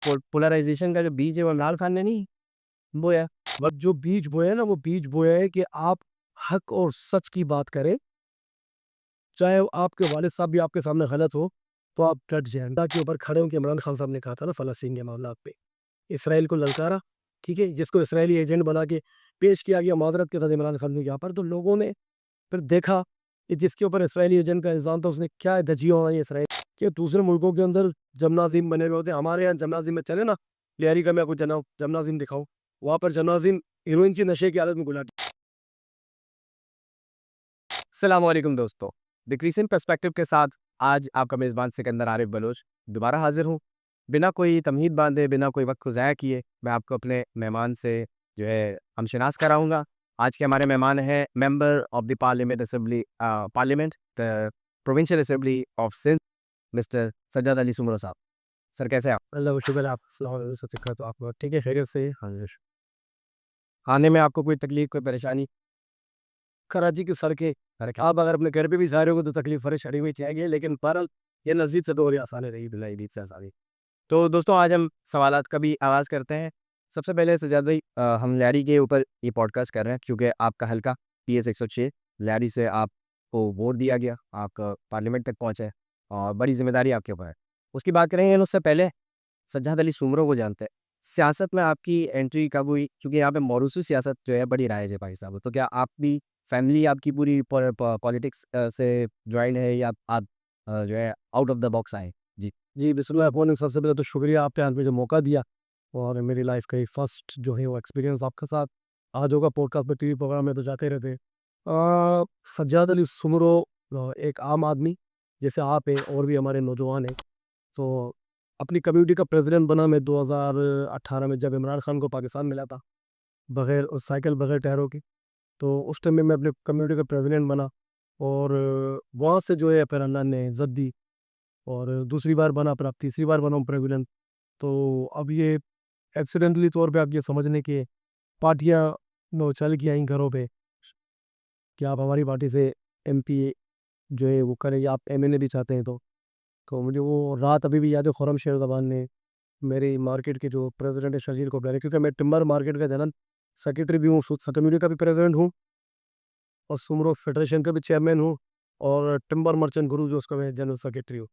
Polarisation का जो बीज है वो इमरान खान ने नहीं बोया। बट जो बीज बोया है ना, वो बीज बोया है कि आप हक और सच की बात करें, चाहे आपके वालिद साहब भी आपके सामने गलत हो, तो आप डट जाएँ। के ऊपर खड़े होके इमरान खान साहब ने कहा था ना फ़लस्तीन के मामलात पे, इसराइल को ललकारा, ठीक है? जिसको इसराइली एजेंट बना के पेश किया गया माज़रत के साथ इमरान खान के यहाँ पर, तो लोगों ने फिर देखा कि जिसके ऊपर इसराइली एजेंट का इल्ज़ाम था, उसने क्या धज्जियाँ उड़ाई इसराइल कि दूसरे मुल्कों के अंदर जमनाज़ीम बने हुए होते हैं। हमारे यहाँ जमनाज़ीम में चले ना, लियारी का मैं आपको जमनाज़ीम दिखाऊँ, वहाँ पर जमनाज़ीम हेरोइन की नशे की हालत में गुलाटी। अस्सलाम वालेकुम दोस्तों, डिक्रीजिंग पर्सपेक्टिव के साथ आज आपका मेज़बान सिकंदर आरिफ बलोच दोबारा हाज़िर हूँ। बिना कोई तमहीद बाँधे, बिना कोई वक़्त को ज़ाया किए, मैं आपको अपने मेहमान से जो है हमशनास कराऊँगा। आज के हमारे मेहमान हैं member of the parliament the provincial assembly of Sindh, mister Sajjad Ali Soomro साहब। सर कैसे हैं आप? अल्लाह का शुक्र है, आप सलाम अलैकुम सब ठीक है, तो आप ठीक है, खैरियत से? हाँ जी। आने में आपको कोई तकलीफ़, कोई परेशानी? कराची की सड़कें, अरे क्या आप अगर अपने घर पे भी जा रहे हो तो तकलीफ परेशानी हुई जाएगी, लेकिन बहरहाल ये नज़दीक से तो और आसानी रही, बिल्ला ईद से आसानी। तो दोस्तों आज हम सवालात का भी आगाज़ करते हैं। सबसे पहले सज्जाद भाई, हम लैरी के ऊपर ये पॉडकास्ट कर रहे हैं क्योंकि आपका हल्का पीएस 106 लैरी से आपको वोट दिया गया, आप पार्लियामेंट तक पहुँचे और बड़ी ज़िम्मेदारी आपके ऊपर है। उसकी बात करेंगे, लेकिन उससे पहले सज्जाद अली सुमरो को जानते हैं। सियासत में आपकी एंट्री कब हुई? क्योंकि यहाँ पे मौरूसी सियासत जो है बड़ी राइज है भाई साहब। तो क्या आप भी फैमिली आपकी पूरी पॉलिटिक्स से जॉइन है या आप जो है आउट ऑफ द बॉक्स आए? जी। जी, बिस्मिल्लाह रहमानिर्रहीम, सबसे पहले तो शुक्रिया आपने आज मुझे मौका दिया और मेरी लाइफ़ का ये फर्स्ट जो है वो एक्सपीरियंस आपके साथ आज होगा। पॉडकास्ट पे, टीवी प्रोग्राम में तो जाते रहते हैं। सज्जाद अली सुमरो एक आम आदमी जैसे आप हैं और भी हमारे नौजवान हैं, तो अपनी कम्युनिटी का प्रेसिडेंट बना मैं 2018 में, जब इमरान खान को पाकिस्तान मिला था, बगैर उस साइकिल बगैर टायरों की। तो उस टाइम में मैं अपने कम्युनिटी का प्रेसिडेंट बना और वहाँ से जो है फिर अल्लाह ने इज़्ज़त दी और दूसरी बार बना, फिर अब तीसरी बार बना हूँ प्रेसिडेंट। तो अब ये एक्सीडेंटली तौर पे आप ये समझ लें कि पार्टियाँ नो चल के आई घरों पे कि आप हमारी पार्टी से एमपी जो है वो करें या आप एमएनए भी चाहते हैं तो मुझे वो रात अभी भी याद है। खुर्रम शेर ज़बान ने मेरी मार्केट के जो प्रेसिडेंट है शर्जील को बुलाया, क्योंकि मैं टिम्बर मार्केट का जनरल सेक्रेटरी भी हूँ, कम्युनिटी का भी प्रेसिडेंट हूँ और सुमरो फेडरेशन का भी चेयरमैन हूँ और टिम्बर मर्चेंट गुरु जो उसका मैं जनरल सेक्रेटरी हूँ।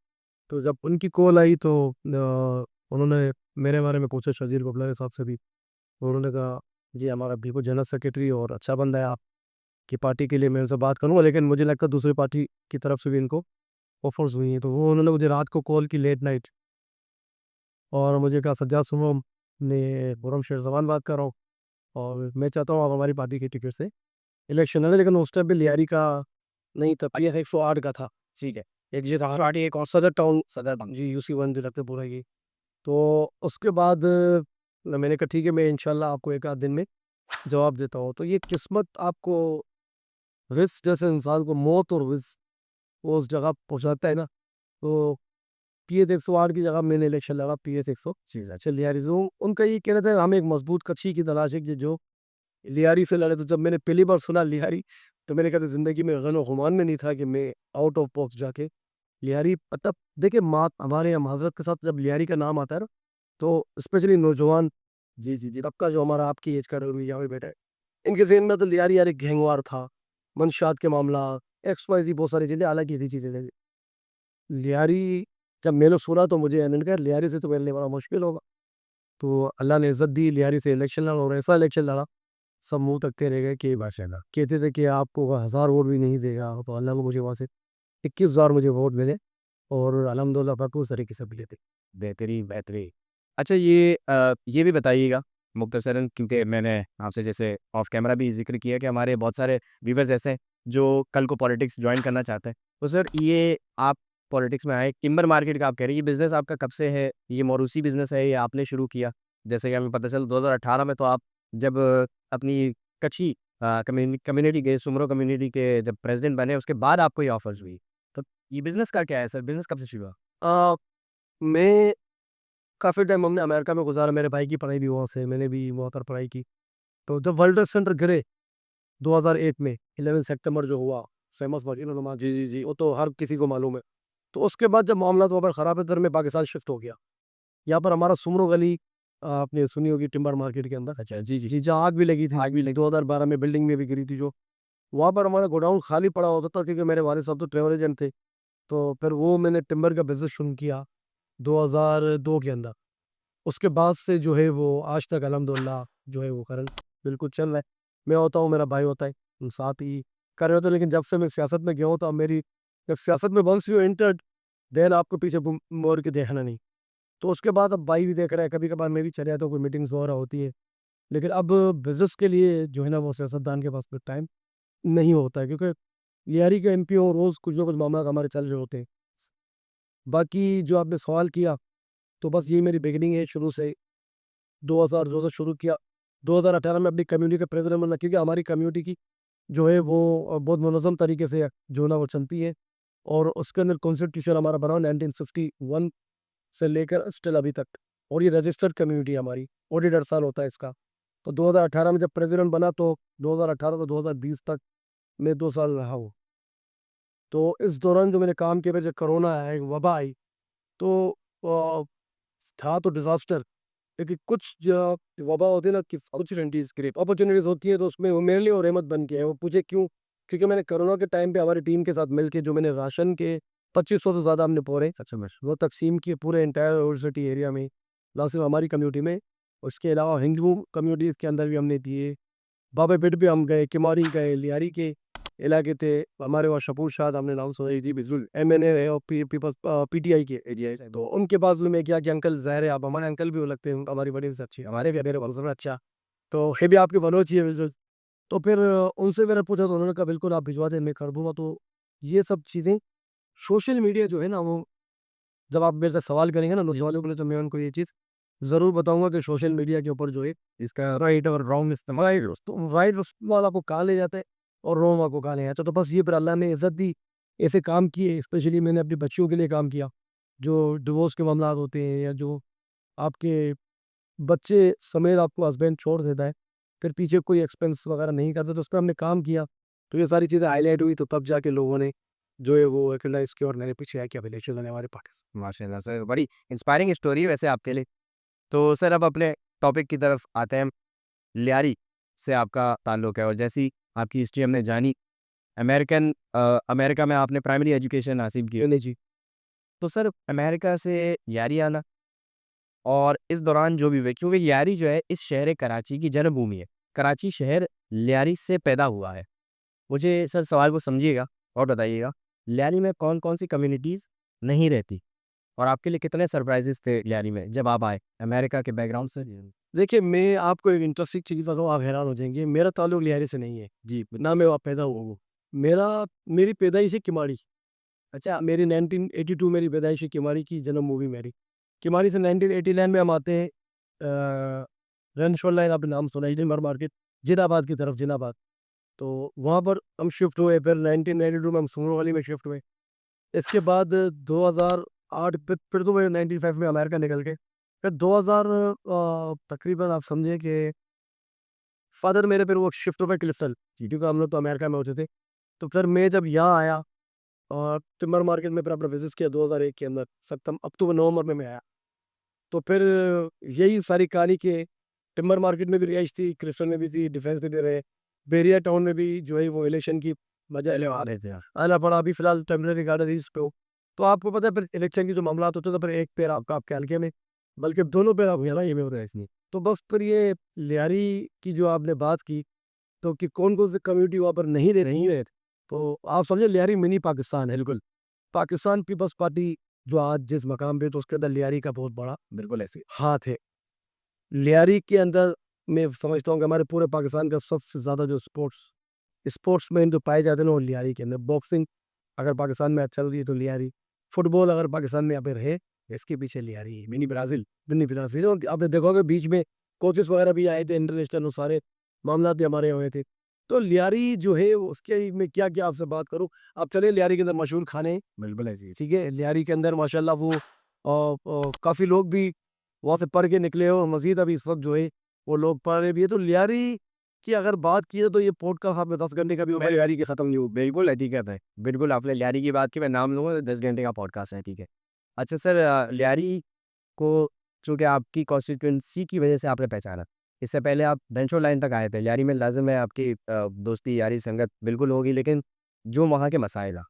तो जब उनकी कॉल आई तो उन्होंने मेरे बारे में पूछा शजीर बबलारी साहब से भी, तो उन्होंने कहा जी हमारा भी जनरल सेक्रेटरी और अच्छा बंदा है आपकी पार्टी के लिए, मैं उनसे बात करूँगा, लेकिन मुझे लगता है दूसरी पार्टी की तरफ से भी इनको ऑफर्स हुई हैं। तो वो उन्होंने मुझे रात को कॉल की लेट नाइट और मुझे कहा सज्जाद सुमरो ने खुर्रम शेर ज़बान बात कर रहा हूँ और मैं चाहता हूँ आप हमारी पार्टी के टिकट से इलेक्शन लड़े, लेकिन उस टाइम पे लियारी का नहीं था, पी 108 का था। ठीक है, एक जी पार्टी एक और सदर टाउन सदर जी UC 1 जो लगते पूरा ये। तो उसके बाद मैंने कहा ठीक है, मैं इंशाल्लाह आपको एक आध दिन में जवाब देता हूँ। तो ये किस्मत आपको रिस्क जैसे इंसान को मौत और रिस्क वो उस जगह पहुँचाता है ना, तो पीएस 108 की जगह मैंने इलेक्शन लड़ा पीएस 106 अच्छा लियारी से। उनका ये कहना था हम एक मजबूत कच्छी की तलाश है कि जो लियारी से लड़े। तो जब मैंने पहली बार सुना लियारी, तो मैंने कहा ज़िंदगी में गनो गुमान में नहीं था कि मैं आउट ऑफ बॉक्स जाके लियारी, मतलब देखिए मात हमारे यहाँ माज़रत के साथ जब लियारी का नाम आता है ना, तो स्पेशली नौजवान जी तबका जो हमारा आपकी एज का यहाँ पे बैठा है, इनके ज़हन में तो लियारी यार एक गैंगवार था, मंशियात के मामला, XYZ बहुत सारी चीज़ें, हालाँकि ये चीज़ें नहीं। लियारी जब मैंने सुना तो मुझे मैंने कहा लियारी से तो मिलने बड़ा मुश्किल होगा। तो अल्लाह ने इज़्ज़त दी, लियारी से इलेक्शन लड़ा और ऐसा इलेक्शन लड़ा, सब मुँह तकते रह गए कि माशाल्लाह। कहते थे कि आपको 1000 वोट भी नहीं देगा, तो अल्लाह को मुझे वहाँ से 21,000 मुझे वोट मिले और अल्हम्दुलिल्लाह भरपूर तरीके से मिले थे। बेहतरीन, बेहतरीन। अच्छा ये भी बताइएगा मुख्तसरन, क्योंकि मैंने आपसे जैसे ऑफ कैमरा भी ज़िक्र किया कि हमारे बहुत सारे व्यूअर्स ऐसे हैं जो कल को पॉलिटिक्स जॉइन करना चाहते हैं। तो सर ये आप पॉलिटिक्स में आए, टिम्बर मार्केट का आप कह रहे हैं, ये बिज़नेस आपका कब से है? ये मौरूसी बिज़नेस है, ये आपने शुरू किया? जैसे कि हमें पता चला 2018 में तो आप जब अपनी कच्छी कम्युनिटी के सुमरो कम्युनिटी के जब प्रेज़िडेंट बने, उसके बाद आपको ये ऑफ़र्स हुई। तो ये बिज़नेस का क्या है सर? बिज़नेस कब से शुरू हुआ? अ, मैं काफ़ी टाइम हमने अमेरिका में गुज़ारा, मेरे भाई की पढ़ाई भी वहाँ से, मैंने भी वहाँ पर पढ़ाई की। तो जब वर्ल्ड ट्रेड सेंटर गिरे 2001 में 11 सितंबर जो हुआ, फेमस वर्जिनो जी, वो तो हर किसी को मालूम है। तो उसके बाद जब मामला वहाँ पर ख़राब है, फिर मैं पाकिस्तान शिफ्ट हो गया। यहाँ पर हमारा सुमरो गली आपने सुनी होगी टिम्बर मार्केट के अंदर। अच्छा, जी, जी। जी, जहाँ आग भी लगी थी। आग भी लगी। 2012 में बिल्डिंग में भी गिरी थी जो। वहाँ पर हमारा गोडाउन खाली पड़ा होता था क्योंकि मेरे वालिद साहब तो ट्रैवल एजेंट थे। तो फिर वो मैंने टिम्बर का बिज़नेस शुरू किया 2002 के अंदर। उसके बाद से जो है वो आज तक अल्हम्दुलिल्लाह जो है वो करंट बिल्कुल चल रहा है। मैं होता हूँ, मेरा भाई होता है, हम साथ ही कर रहे होते हैं। लेकिन जब से मैं सियासत में गया हूँ तो अब मेरी जब सियासत में वंस यू एंटर्ड देन आपको पीछे मोड़ के देखना नहीं। तो उसके बाद अब भाई भी देख रहा है, कभी-कभार मैं भी चले जाता हूँ, कोई मीटिंग्स वगैरह होती है। लेकिन अब बिज़नेस के लिए जो है ना वो सियासतदान के पास में टाइम नहीं होता है क्योंकि लियारी के एमपी हो, रोज़ कुछ ना कुछ मामला हमारे चल रहे होते हैं। बाकी जो आपने सवाल किया, तो बस यही मेरी बिगिनिंग है शुरू से 2002 से शुरू किया। 2018 में अपनी कम्युनिटी का प्रेज़िडेंट बना क्योंकि हमारी कम्युनिटी की जो है वो बहुत मुनज़्ज़म तरीके से जो है ना वो चलती है और उसके अंदर कॉन्स्टिट्यूशन हमारा बना हुआ 1951 से लेकर स्टिल अभी तक और ये रजिस्टर्ड कम्युनिटी है हमारी, ऑडिट हर साल होता है इसका। तो 2018 में जब प्रेज़िडेंट बना तो 2018 से 2020 तक मैं 2 साल रहा हूँ। तो इस दौरान जो मैंने काम किया, फिर जब कोरोना आया, एक वबा आई, तो अ, था तो डिज़ास्टर। लेकिन कुछ जो वबा होती है ना कि अपॉर्चुनिटीज़ क्रिएट अपॉर्चुनिटीज़ होती है तो उसमें वो मेरे लिए वो रहमत बन के है। वो पूछे क्यों? क्योंकि मैंने कोरोना के टाइम पे हमारी टीम के साथ मिलके जो मैंने राशन के 2500 से ज़्यादा हमने बोरे सच में। वो तक़सीम किए पूरे एंटायर ओल्ड सिटी एरिया में, ना सिर्फ़ हमारी कम्युनिटी में, उसके अलावा हिंदू कम्युनिटीज़ के अंदर भी हमने दिए। बाबा-पेट भी हम गए, किमारी गए, लियारी के इलाके थे, हमारे वहाँ शपूर शाह हमने नाम सुना है, जी बिल्कुल, एमएनए है और पीपल्स पीटीआई के एरिया है। तो उनके पास भी मैं गया कि अंकल ज़ाहिर है आप हमारे अंकल भी हो लगते हैं, हमारी बड़ी से अच्छी, हमारे भी मेरे वंश में अच्छा, तो ये भी आपकी बनोची है बिल्कुल। तो फिर उनसे मैंने पूछा तो उन्होंने कहा बिल्कुल आप भिजवा दें, मैं कर दूँगा। तो ये सब चीज़ें सोशल मीडिया जो है ना वो जब आप मेरे से सवाल करेंगे ना नौजवानों के लिए तो मैं उनको ये चीज़ ज़रूर बताऊँगा कि सोशल मीडिया के ऊपर जो है इसका राइट और रॉन्ग इस्तेमाल राइट इस्तेमाल आपको कहाँ ले जाता है और रॉन्ग आपको कहाँ ले जाता है। तो बस ये फिर अल्लाह ने इज़्ज़त दी, ऐसे काम किए स्पेशली मैंने अपनी बच्चियों के लिए काम किया, जो डिवोर्स के मामलात होते हैं या जो आपके बच्चे समेत आपको हस्बैंड छोड़ देता है, फिर पीछे कोई एक्सपेंस वगैरह नहीं करता तो उस पे हमने काम किया। तो ये सारी चीज़ें हाइलाइट हुई तो तब जाके लोगों ने जो है वो रिकग्नाइज़ किया और मेरे पीछे आए कि अभी इलेक्शन आने हमारे पाकिस्तान। माशाल्लाह सर, बड़ी इंस्पायरिंग स्टोरी है वैसे आपके लिए। तो सर अब अपने टॉपिक की तरफ आते हैं। लियारी से आपका ताल्लुक है और जैसी आपकी हिस्ट्री हमने जानी, अमेरिका में आपने प्राइमरी एजुकेशन हासिल की। नहीं जी। तो सर अमेरिका से लियारी आना और इस दौरान जो भी हुए क्योंकि लियारी जो है इस शहर कराची की जन्मभूमि है। कराची शहर लियारी से पैदा हुआ है। मुझे सर सवाल को समझिएगा और बताइएगा, लियारी में कौन-कौन सी कम्युनिटीज़ नहीं रहती? और आपके लिए कितने सरप्राइज़ेज़ थे लियारी में जब आप आए अमेरिका के बैकग्राउंड से? देखिए, मैं आपको एक इंटरेस्टिंग चीज़ बताऊँ, आप हैरान हो जाएँगे। मेरा ताल्लुक लियारी से नहीं है, जी। ना मैं वहाँ पैदा हुआ हूँ। मेरी पैदाइश है किमाड़ी। अच्छा, मेरी 1982 मेरी पैदाइश है, किमाड़ी की जन्मभूमि मेरी। किमाड़ी से 1989 में हम आते हैं रनशोर लाइन, आपने नाम सुना है, जिनमर मार्केट, जिनाबाद की तरफ, जिनाबाद। तो वहाँ पर हम शिफ्ट हुए, फिर 1992 में हम सूरों वाली में शिफ्ट हुए। इसके बाद 2008 फिर तो मैं 95 में अमेरिका निकल गए। फिर 2000 तकरीबन आप समझिए कि फादर मेरे फिर वो शिफ्ट हो गए क्लिफ्टन, क्योंकि हम लोग तो अमेरिका में होते थे। तो फिर मैं जब यहाँ आया और टिम्बर मार्केट में फिर अपना विज़िट किया 2001 के अंदर, अक्टूबर नवंबर में मैं आया। तो फिर यही सारी कहानी के टिम्बर मार्केट में भी रिहाइश थी, क्लिफ्टन में भी थी, डिफेंस में भी रहे, बेरिया टाउन में भी जो है वो इलेक्शन की मजा ले आ रहे थे यार। आना पड़ा, अभी फिलहाल टेम्परेरी गार्ड इस पे हो। तो आपको पता है फिर इलेक्शन की जो मामलात होते हैं तो फिर एक पैर आपका आपके हल्के में, बल्कि दोनों पैर आप यहाँ ये में हो रहे हैं इसलिए। तो बस फिर ये लियारी की जो आपने बात की, तो कि कौन-कौन सी कम्युनिटी वहाँ पर नहीं रहे थे। तो आप समझिए लियारी मिनी पाकिस्तान है बिल्कुल। पाकिस्तान पीपल्स पार्टी जो आज जिस मकाम पे है तो उसके अंदर लियारी का बहुत बड़ा बिल्कुल ऐसे हाथ है। लियारी के अंदर मैं समझता हूँ कि हमारे पूरे पाकिस्तान का सबसे ज़्यादा जो स्पोर्ट्समैन जो पाए जाते हैं ना वो लियारी के अंदर। बॉक्सिंग अगर पाकिस्तान में चल रही है तो लियारी, फुटबॉल अगर पाकिस्तान में यहाँ पे रहे, इसके पीछे लियारी है। मिनी ब्राज़ील और आपने देखा होगा बीच में कोचेस वगैरह भी आए थे इंटरनेशनल, वो सारे मामलात भी हमारे हुए थे। तो लियारी जो है उसके मैं क्या-क्या आपसे बात करूँ। आप चलिए लियारी के अंदर मशहूर खाने बिल्कुल ऐसी है, ठीक है? लियारी के अंदर माशाल्लाह वो काफ़ी लोग भी वहाँ से पढ़ के निकले हो, मज़ीद अभी इस वक़्त जो है वो लोग पढ़ रहे भी है। तो लियारी की अगर बात की जाए तो ये पॉडकास्ट आपने 10 घंटे का भी मैं लियारी की ख़त्म नहीं हो। बिल्कुल हकीकत है। बिल्कुल आपने लियारी की बात की, मैं नाम लूँगा तो 10 घंटे का पॉडकास्ट है, ठीक है। अच्छा सर लियारी को चूँकि आपकी कॉन्स्टिट्यूएंसी की वजह से आपने पहचाना। इससे पहले आप बेंचो लाइन तक आए थे, लियारी में लाज़िम है आपकी दोस्ती, यारी, संगत बिल्कुल होगी, लेकिन जो वहाँ के मसाइल हैं,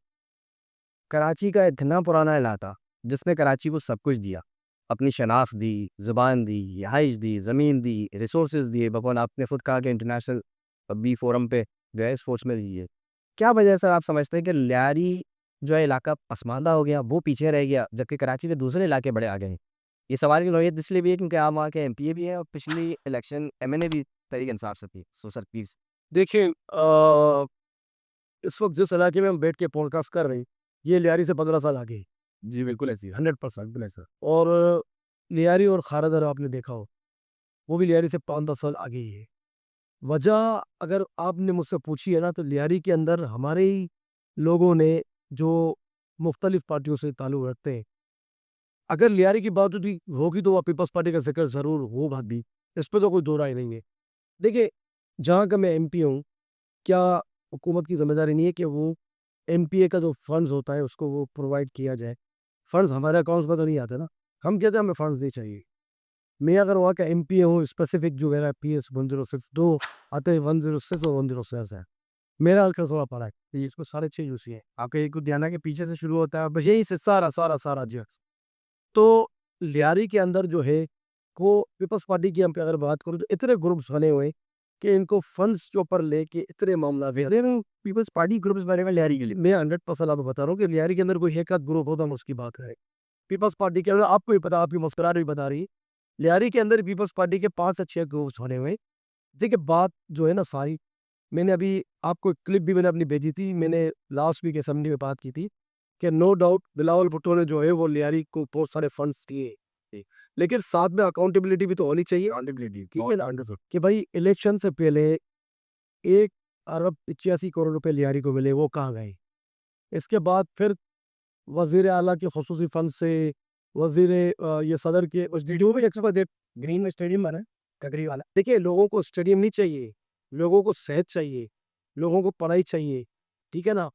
कराची का इतना पुराना इलाका, जिसने कराची को सब कुछ दिया, अपनी शनाख्त दी, ज़ुबान दी, रिहाइश दी, ज़मीन दी, रिसोर्सेज़ दिए, भगवान आपने खुद कहा कि इंटरनेशनल बी फोरम पे जो है स्पोर्ट्स में दिए। क्या वजह से आप समझते हैं कि लियारी जो है इलाका पसमानदा हो गया, वो पीछे रह गया, जबकि कराची के दूसरे इलाके बड़े आगे हैं? ये सवाल की नौयत इसलिए भी है क्योंकि आप वहाँ के एमपीए भी हैं और पिछली इलेक्शन एमएनए भी तहरीक इंसाफ से थी। So sir please. देखिए इस वक्त जिस इलाके में हम बैठ के पॉडकास्ट कर रहे हैं, ये लियारी से 15 साल आगे है। जी, बिल्कुल ऐसी है। 100% बिल्कुल ऐसा। और लियारी और खारदर आपने देखा हो, वो भी लियारी से 5-10 साल आगे ही है। वजह अगर आपने मुझसे पूछी है ना, तो लियारी के अंदर हमारे ही लोगों ने जो मुख्तलिफ पार्टियों से ताल्लुक़ रखते हैं, अगर लियारी की बात भी होगी तो वो पीपल्स पार्टी का ज़िक्र ज़रूर हो बात भी, इस पे तो कोई दो राय नहीं है। देखिए, जहाँ का मैं एमपी हूँ, क्या हुकूमत की ज़िम्मेदारी नहीं है कि वो एमपीए का जो फंड्स होता है उसको वो प्रोवाइड किया जाए? फंड्स हमारे अकाउंट्स में तो नहीं आते ना, हम कहते हैं हमें फंड्स नहीं चाहिए। मैं अगर वहाँ का एमपीए हूँ, स्पेसिफिक जो मेरा पीएस 106 आते हैं, 106 और 106 है। मेरा हल्का थोड़ा पड़ा है, ये इसमें सारे चीज़ उसी है। आपका ये लुधियाना के पीछे से शुरू होता है, बस यही से सारा जी। तो लियारी के अंदर जो है, वो पीपल्स पार्टी की हम अगर बात करूँ तो इतने ग्रुप्स बने हुए हैं कि इनको फंड्स के ऊपर लेके इतने मामला भी अरे मैं पीपल्स पार्टी ग्रुप्स बने हुए लियारी के लिए। मैं 100% आपको बता रहा हूँ कि लियारी के अंदर कोई एक आध ग्रुप होता हम उसकी बात करें। पीपल्स पार्टी के अंदर आपको ही पता, आपकी मुस्कुराहट भी बता रही है। लियारी के अंदर पीपल्स पार्टी के 5 से 6 ग्रुप्स बने हुए हैं। देखिए बात जो है ना सारी, मैंने अभी आपको एक क्लिप भी मैंने अपनी भेजी थी, मैंने लास्ट वीक असेंबली में बात की थी कि नो डाउट बिलावल भुट्टो ने जो है वो लियारी को बहुत सारे फंड्स दिए। जी। लेकिन साथ में अकाउंटेबिलिटी भी तो होनी चाहिए। अकाउंटेबिलिटी ठीक है ना? कि भाई इलेक्शन से पहले 1 अरब 85 करोड़ रुपए लियारी को मिले, वो कहाँ गए? इसके बाद फिर वज़ीर आला के ख़ुसूसी फ़ंड से ये सदर के उस जो भी एक्सपायर ग्रीन में स्टेडियम बना है, ककरी वाला। देखिए लोगों को स्टेडियम नहीं चाहिए, लोगों को सेहत चाहिए, लोगों को पढ़ाई चाहिए, ठीक है ना?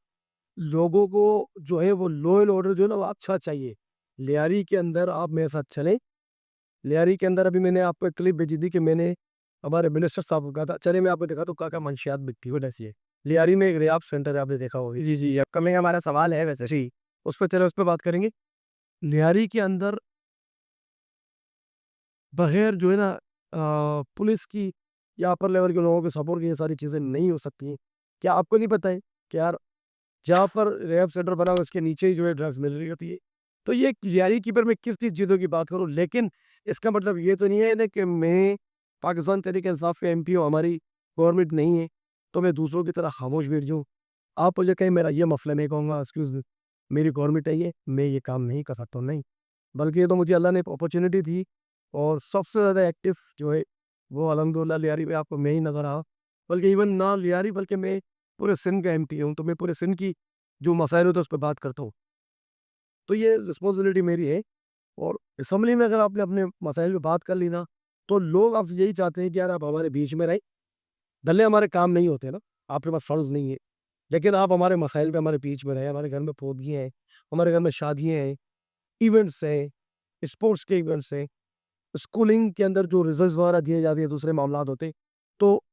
लोगों को जो है वो लॉ एंड ऑर्डर जो है ना वो अच्छा चाहिए। लियारी के अंदर आप मेरे साथ चलें, लियारी के अंदर अभी मैंने आपको एक क्लिप भेजी थी कि मैंने हमारे मिनिस्टर साहब को कहा था, चलिए मैं आपको दिखाता हूँ क्या-क्या मंशियात बिकती है ऐसी है। लियारी में एक रियाब सेंटर है, आपने देखा होगा। जी, जी, अपकमिंग हमारा सवाल है वैसे। जी, उस पे बात करेंगे। लियारी के अंदर बगैर जो है ना पुलिस की या अपर लेवल के लोगों के सपोर्ट की ये सारी चीज़ें नहीं हो सकती हैं। क्या आपको नहीं पता है कि यार जहाँ पर रेप सेंटर बना हो उसके नीचे ही जो है ड्रग्स मिल रही होती है। तो ये लियारी की पर मैं किस-किस चीज़ों की बात करूँ, लेकिन इसका मतलब ये तो नहीं है ना कि मैं पाकिस्तान तहरीक-ए-इंसाफ का एमपी हूँ, हमारी गवर्नमेंट नहीं है, तो मैं दूसरों की तरह खामोश बैठ जाऊँ। आप मुझे कहें मेरा ये मसला, मैं कहूँगा एक्सक्यूज़ मी, मेरी गवर्नमेंट है ये, मैं ये काम नहीं कर सकता हूँ, नहीं। बल्कि ये तो मुझे अल्लाह ने एक अपॉर्च्युनिटी दी और सबसे ज़्यादा एक्टिव जो है वो अल्हम्दुलिल्लाह लियारी में आपको मैं ही नज़र आया। बल्कि इवन ना लियारी बल्कि मैं पूरे सिंध का एमपी हूँ, तो मैं पूरे सिंध की जो मसाइल होते हैं उस पे बात करता हूँ। तो ये रिस्पॉन्सिबिलिटी मेरी है और असेंबली में अगर आपने अपने मसाइल पे बात कर ली ना, तो लोग आपसे यही चाहते हैं कि यार आप हमारे बीच में रहें। भले हमारे काम नहीं होते ना, आपके पास फंड्स नहीं है, लेकिन आप हमारे मसाइल पे हमारे बीच में रहें। हमारे घर में पौधियाँ हैं, हमारे घर में शादियाँ हैं, इवेंट्स हैं, स्पोर्ट्स के इवेंट्स हैं, स्कूलिंग के अंदर जो रिजल्ट्स वगैरह दिए जाते हैं, दूसरे मामलात होते हैं। तो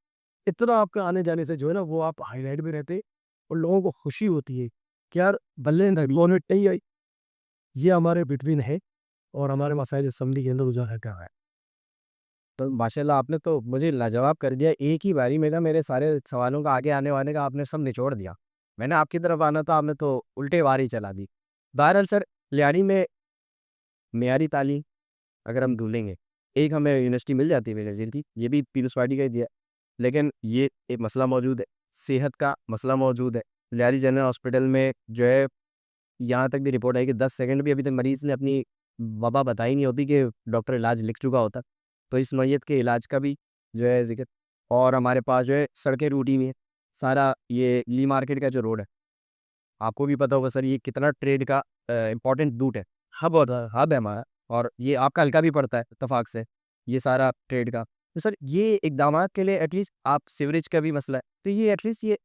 इतना आपका आने-जाने से जो है ना वो आप हाइलाइट में रहते और लोगों को खुशी होती है कि यार भले गवर्नमेंट नहीं आई, ये हमारे बिटवीन है और हमारे मसाइल असेंबली के अंदर उजागर कर रहा है। तो माशाल्लाह आपने तो मुझे लाजवाब कर दिया। एक ही बारी में ना मेरे सारे सवालों का आगे आने-वाने का आपने सब निचोड़ दिया। मैंने आपकी तरफ आना था, आपने तो उल्टे वार ही चला दी। बहरहाल सर, लियारी में मेयारी तालीम अगर हम ढूँढेंगे, एक हमें यूनिवर्सिटी मिल जाती है बेनज़ीर की, ये भी पीपल्स पार्टी का ही दिया है। लेकिन ये एक मसला मौजूद है, सेहत का मसला मौजूद है। लियारी जनरल हॉस्पिटल में जो है यहाँ तक भी रिपोर्ट आई कि 10 सेकंड भी अभी तक मरीज़ ने अपनी वबा बताई नहीं होती कि डॉक्टर इलाज लिख चुका होता। तो इस नौइयत के इलाज का भी जो है ज़िक्र। और हमारे पास जो है सड़कें टूटी हुई हैं। सारा ये ली मार्केट का जो रोड है, आपको भी पता होगा सर ये कितना ट्रेड का इम्पोर्टेंट रूट है, हब है हमारा और ये आपका हल्का भी पड़ता है इत्तेफ़ाक से, ये सारा ट्रेड का। तो सर ये इक़दामात के लिए एटलीस्ट आप सीवरेज का भी मसला है, तो ये एटलीस्ट ये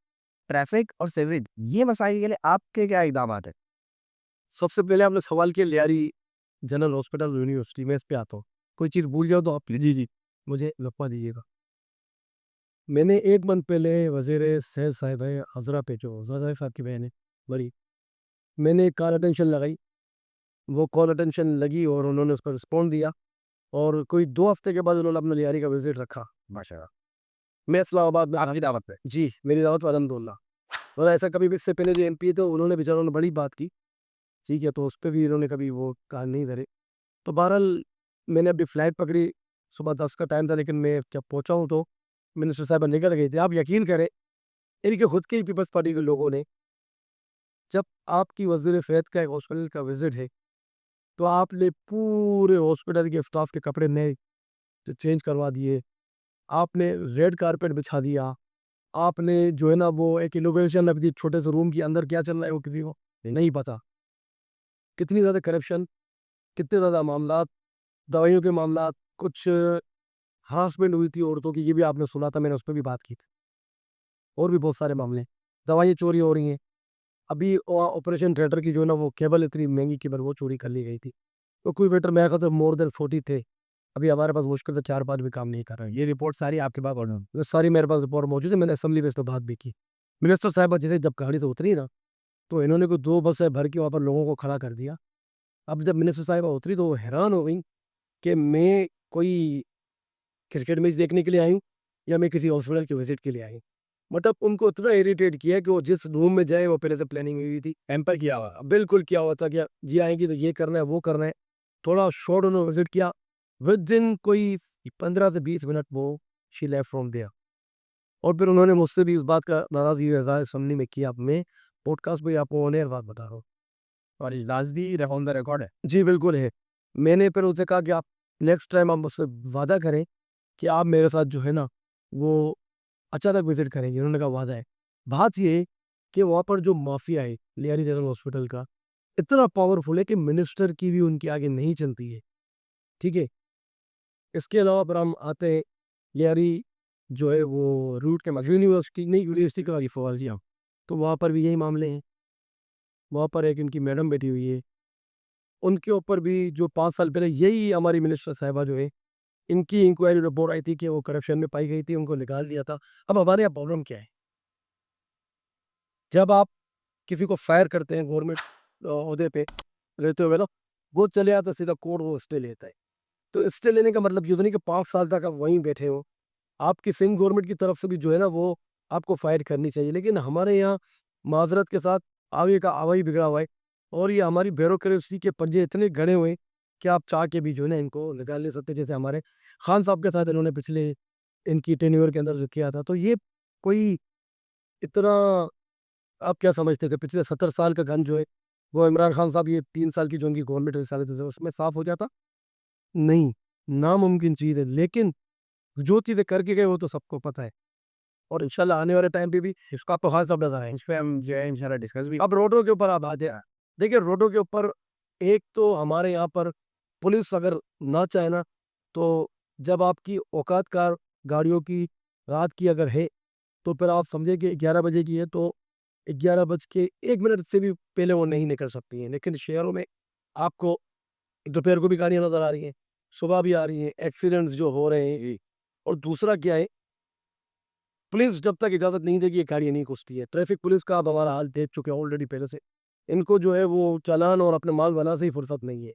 ट्रैफ़िक और सीवरेज ये मसाइल के लिए आपके क्या इक़दामात हैं? सबसे पहले आपने सवाल किया लियारी जनरल हॉस्पिटल यूनिवर्सिटी में, इस पे आता हूँ। कोई चीज़ भूल जाओ तो आप जी मुझे लौटवा दीजिएगा। मैंने 1 मंथ पहले वज़ीर सेहत साहिबा हज़रा पे जो हज़रा साहब की बहन है बड़ी, मैंने कॉल अटेंशन लगाई, वो कॉल अटेंशन लगी और उन्होंने उस पर रिस्पॉन्ड दिया और कोई 2 हफ़्ते के बाद उन्होंने अपना लियारी का विज़िट रखा। माशाल्लाह। मैं इस्लामाबाद में आपकी दावत पे? जी, मेरी दावत पे अल्हम्दुलिल्लाह। और ऐसा कभी भी इससे पहले जो एमपी थे उन्होंने बेचारों ने बड़ी बात की, ठीक है? तो उस पे भी इन्होंने कभी वो कान नहीं धरे। तो बहरहाल मैंने अपनी फ़्लाइट पकड़ी, सुबह 10 का टाइम था लेकिन मैं जब पहुँचा हूँ तो मिनिस्टर साहिबा निकल गई थी। आप यकीन करें, इनके खुद के ही पीपल्स पार्टी के लोगों ने जब आपकी वज़ीर सेहत का एक हॉस्पिटल का विज़िट है, तो आपने पूरे हॉस्पिटल के स्टाफ के कपड़े नए चेंज करवा दिए, आपने रेड कारपेट बिछा दिया, आपने जो है ना वो एक इनॉग्रेशन रख दी छोटे से रूम के अंदर, क्या चल रहा है वो किसी को नहीं पता। कितनी ज़्यादा करप्शन, कितने ज़्यादा मामलात, दवाइयों के मामलात, कुछ हरासमेंट हुई थी औरतों की, ये भी आपने सुना था, मैंने उस पे भी बात की थी। और भी बहुत सारे मामले, दवाइयाँ चोरी हो रही हैं। अभी ऑपरेशन थिएटर की जो है ना वो केबल, इतनी महँगी केबल वो चोरी कर ली गई थी। तो कोई वेटर मेरे ख़्याल से मोर देन 40 थे। अभी हमारे पास मुश्किल से 4-5 भी काम नहीं कर रहे हैं। ये रिपोर्ट सारी आपके पास और ये सारी मेरे पास रिपोर्ट मौजूद है, मैंने असेंबली में इस पे बात भी की। मिनिस्टर साहिबा जैसे जब गाड़ी से उतरी ना, तो इन्होंने कोई 2 बसें भर के वहाँ पर लोगों को खड़ा कर दिया। अब जब मिनिस्टर साहिबा उतरी तो वो हैरान हो गईं कि मैं कोई क्रिकेट मैच देखने के लिए आई हूँ या मैं किसी हॉस्पिटल के विज़िट के लिए आई हूँ। मतलब उनको इतना इरिटेट किया कि वो जिस रूम में जाए वो पहले से प्लानिंग हुई थी। पैम्पर किया हुआ। बिल्कुल किया हुआ था कि ये आएँगी तो ये करना है, वो करना है। थोड़ा शॉर्ट उन्होंने विज़िट किया, विदिन कोई 15 से 20 मिनट वो शी लेफ्ट फ्रॉम देयर। और फिर उन्होंने मुझसे भी इस बात का नाराज़गी का इज़हार असेंबली में किया। अब मैं पॉडकास्ट पे आपको ऑन एयर बात बता रहा हूँ। और इजलास भी ऑन द रिकॉर्ड है। जी, बिल्कुल है। मैंने फिर उनसे कहा कि आप नेक्स्ट टाइम आप मुझसे वादा करें कि आप मेरे साथ जो है ना, वो अचानक विज़िट करेंगे। उन्होंने कहा वादा है। बात ये है कि वहाँ पर जो माफ़िया है, लियारी जनरल हॉस्पिटल का, इतना पावरफुल है कि मिनिस्टर की भी उनके आगे नहीं चलती है, ठीक है? इसके अलावा फिर हम आते हैं, लियारी जो है वो रूट के यूनिवर्सिटी नहीं, यूनिवर्सिटी का रिफॉर्म जी हाँ। तो वहाँ पर भी यही मामले हैं। वहाँ पर एक इनकी मैडम बैठी हुई है। उनके ऊपर भी जो 5 साल पहले यही हमारी मिनिस्टर साहिबा जो है, इनकी इंक्वायरी रिपोर्ट आई थी कि वो करप्शन में पाई गई थी, उनको निकाल दिया था। अब हमारे यहाँ प्रॉब्लम क्या है? जब आप किसी को फायर करते हैं गवर्नमेंट ओहदे पे रहते हुए ना, वो चले आता है सीधा कोर्ट, वो स्टे लेता है। तो स्टे लेने का मतलब ये तो नहीं कि 5 साल तक आप वहीं बैठे हो। आपकी सिंध गवर्नमेंट की तरफ से भी जो है ना वो आपको फायर करनी चाहिए। लेकिन हमारे यहाँ माज़रत के साथ आगे का आवा ही बिगड़ा हुआ है और ये हमारी ब्यूरोक्रेसी के पंजे इतने गड़े हुए हैं कि आप चाह के भी जो है ना इनको निकाल नहीं सकते। जैसे हमारे खान साहब के साथ इन्होंने पिछले इनकी टेन्योर के अंदर जो किया था, तो ये कोई इतना आप क्या समझते थे पिछले 70 साल का गन जो है, वो इमरान खान साहब ये 3 साल की जो उनकी गवर्नमेंट है साढ़े 3 उसमें साफ़ हो जाता? नहीं, नामुमकिन चीज़ है। लेकिन जो चीज़ें करके गए वो तो सबको पता है और इंशाल्लाह आने वाले टाइम पे भी इसका आपको खासा नज़र आएगा। इस पे हम जो है इंशाल्लाह डिस्कस भी। अब रोडों के ऊपर आप आ जाए, देखिए रोडों के ऊपर एक तो हमारे यहाँ पर पुलिस अगर ना चाहे ना, तो जब आपकी औकात कार गाड़ियों की रात की अगर है, तो फिर आप समझिए कि 11 बजे की है तो 11 बज के 1 मिनट से भी पहले वो नहीं निकल सकती हैं। लेकिन शहरों में आपको दोपहर को भी गाड़ियाँ नज़र आ रही हैं, सुबह भी आ रही हैं, एक्सीडेंट्स जो हो रहे हैं। और दूसरा क्या है, पुलिस जब तक इजाज़त नहीं देगी ये गाड़ियाँ नहीं घुसती है। ट्रैफिक पुलिस का आप हमारा हाल देख चुके हैं ऑलरेडी पहले से। इनको जो है वो चालान और अपने माल बनाने से ही फुर्सत नहीं है।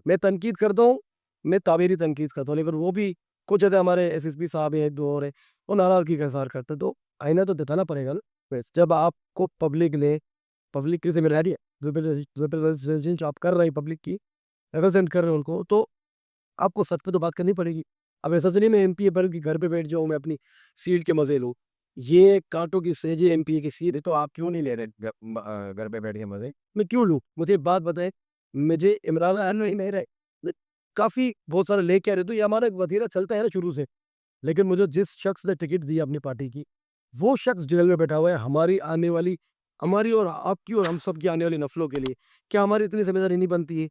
मैं तनकीद करता हूँ, मैं ताबीरी तनकीद करता हूँ, लेकिन वो भी कुछ ऐसे हमारे एसएसपी साहब हैं, 1-2 और हैं, वो नाराज़गी का इज़हार करते हैं। तो आईना तो दिखाना पड़ेगा ना। बस जब आपको पब्लिक ने पब्लिक की ज़िम्मेदारी है, रिप्रेजेंटेशन आप कर रहे हैं पब्लिक की, रिप्रेज़ेंट कर रहे हैं उनको, तो आपको सच पे तो बात करनी पड़ेगी। अब ऐसा तो नहीं मैं एमपी पर कि घर पे बैठ जाऊँ, मैं अपनी सीट के मज़े लूँ। ये काँटों की सेज है एमपी की सीट। तो आप क्यों नहीं ले रहे घर पे बैठ के मजे? मैं क्यों लूँ? मुझे एक बात बताएँ, मुझे इमरान खान नहीं रहे, काफ़ी बहुत सारे लेके आ रहे, तो ये हमारा एक वतीरा चलता है ना शुरू से। लेकिन मुझे जिस शख्स ने टिकट दी अपनी पार्टी की, वो शख्स जेल में बैठा हुआ है हमारी आने वाली, हमारी और आपकी और हम सब की आने वाली नस्लों के लिए। क्या हमारी इतनी ज़िम्मेदारी नहीं बनती है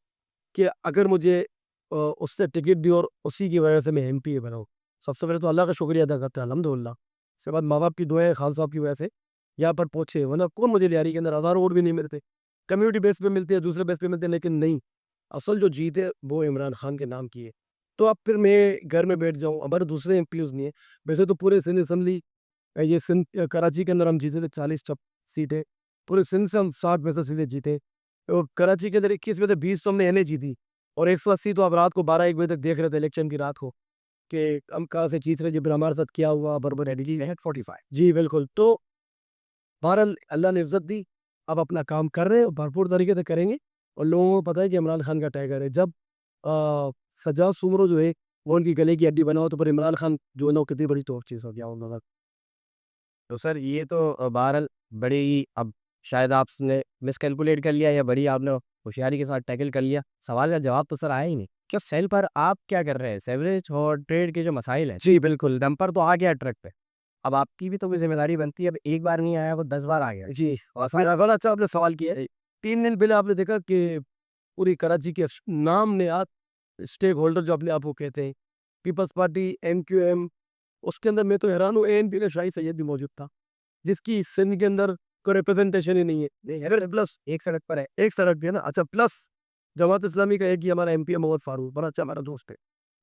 कि अगर मुझे उसने टिकट दी और उसी की वजह से मैं एमपी बना हूँ? सबसे पहले तो अल्लाह का शुक्रिया अदा करते हैं अल्हम्दुलिल्लाह। उसके बाद माँ-बाप की दुआएँ खान साहब की वजह से यहाँ पर पहुँचे, वरना कौन मुझे लियारी के अंदर हज़ारों वोट भी नहीं मिलते। कम्युनिटी बेस पे मिलते हैं, दूसरे बेस पे मिलते हैं, लेकिन नहीं, असल जो जीत है वो इमरान खान के नाम की है। तो अब फिर मैं घर में बैठ जाऊँ, हमारे दूसरे एमपीज़ नहीं है। वैसे तो पूरे सिंध असेंबली ये सिंध कराची के अंदर हम जीते थे 40 सीटें, पूरे सिंध से हम 60 में से सीटें जीते और कराची के अंदर 21 में से 20 तो हमने एनए जीती और 180 तो आप रात को 12-1 बजे तक देख रहे थे इलेक्शन की रात को कि हम कहाँ से जीत रहे, जी फिर हमारे साथ क्या हुआ बरबर जी 45। जी बिल्कुल। तो बहरहाल अल्लाह ने इज़्ज़त दी, अब अपना काम कर रहे हैं और भरपूर तरीके से करेंगे और लोगों को पता है कि इमरान खान का टाइगर है। जब सज्जाद सुमरो जो है, वो उनकी गले की हड्डी बना हो, तो फिर इमरान खान जो है ना, वो कितनी बड़ी तोप चीज़ हो गया होगा। तो सर ये तो बहरहाल बड़ी ही अब शायद आपने मिसकैलकुलेट कर लिया या बड़ी आपने होशियारी के साथ टैकल कर लिया। सवाल का जवाब तो सर आया ही नहीं। क्या सेल पर आप क्या कर रहे हैं? सीवरेज और ट्रेड के जो मसाइल हैं, जी, बिल्कुल। डंपर तो आ गया ट्रक पे। अब आपकी भी तो कोई ज़िम्मेदारी बनती है, अब एक बार नहीं आया वो 10 बार आ गया। जी, और बड़ा अच्छा आपने सवाल किया है। 3 दिन पहले आपने देखा कि पूरी कराची के नाम नहाद स्टेक होल्डर जो अपने आप को कहते हैं, पीपल्स पार्टी, एमक्यूएम, उसके अंदर मैं तो हैरान हूँ, एएनपी का शाहिद सैयद भी मौजूद था, जिसकी सिंध के अंदर कोई रिप्रेजेंटेशन ही नहीं है। नहीं है, फिर प्लस एक सड़क पर है। एक सड़क भी है ना, अच्छा प्लस जमात इस्लामी का एक ही हमारा एमपी है मोहम्मद फारूक, बड़ा अच्छा हमारा दोस्त है।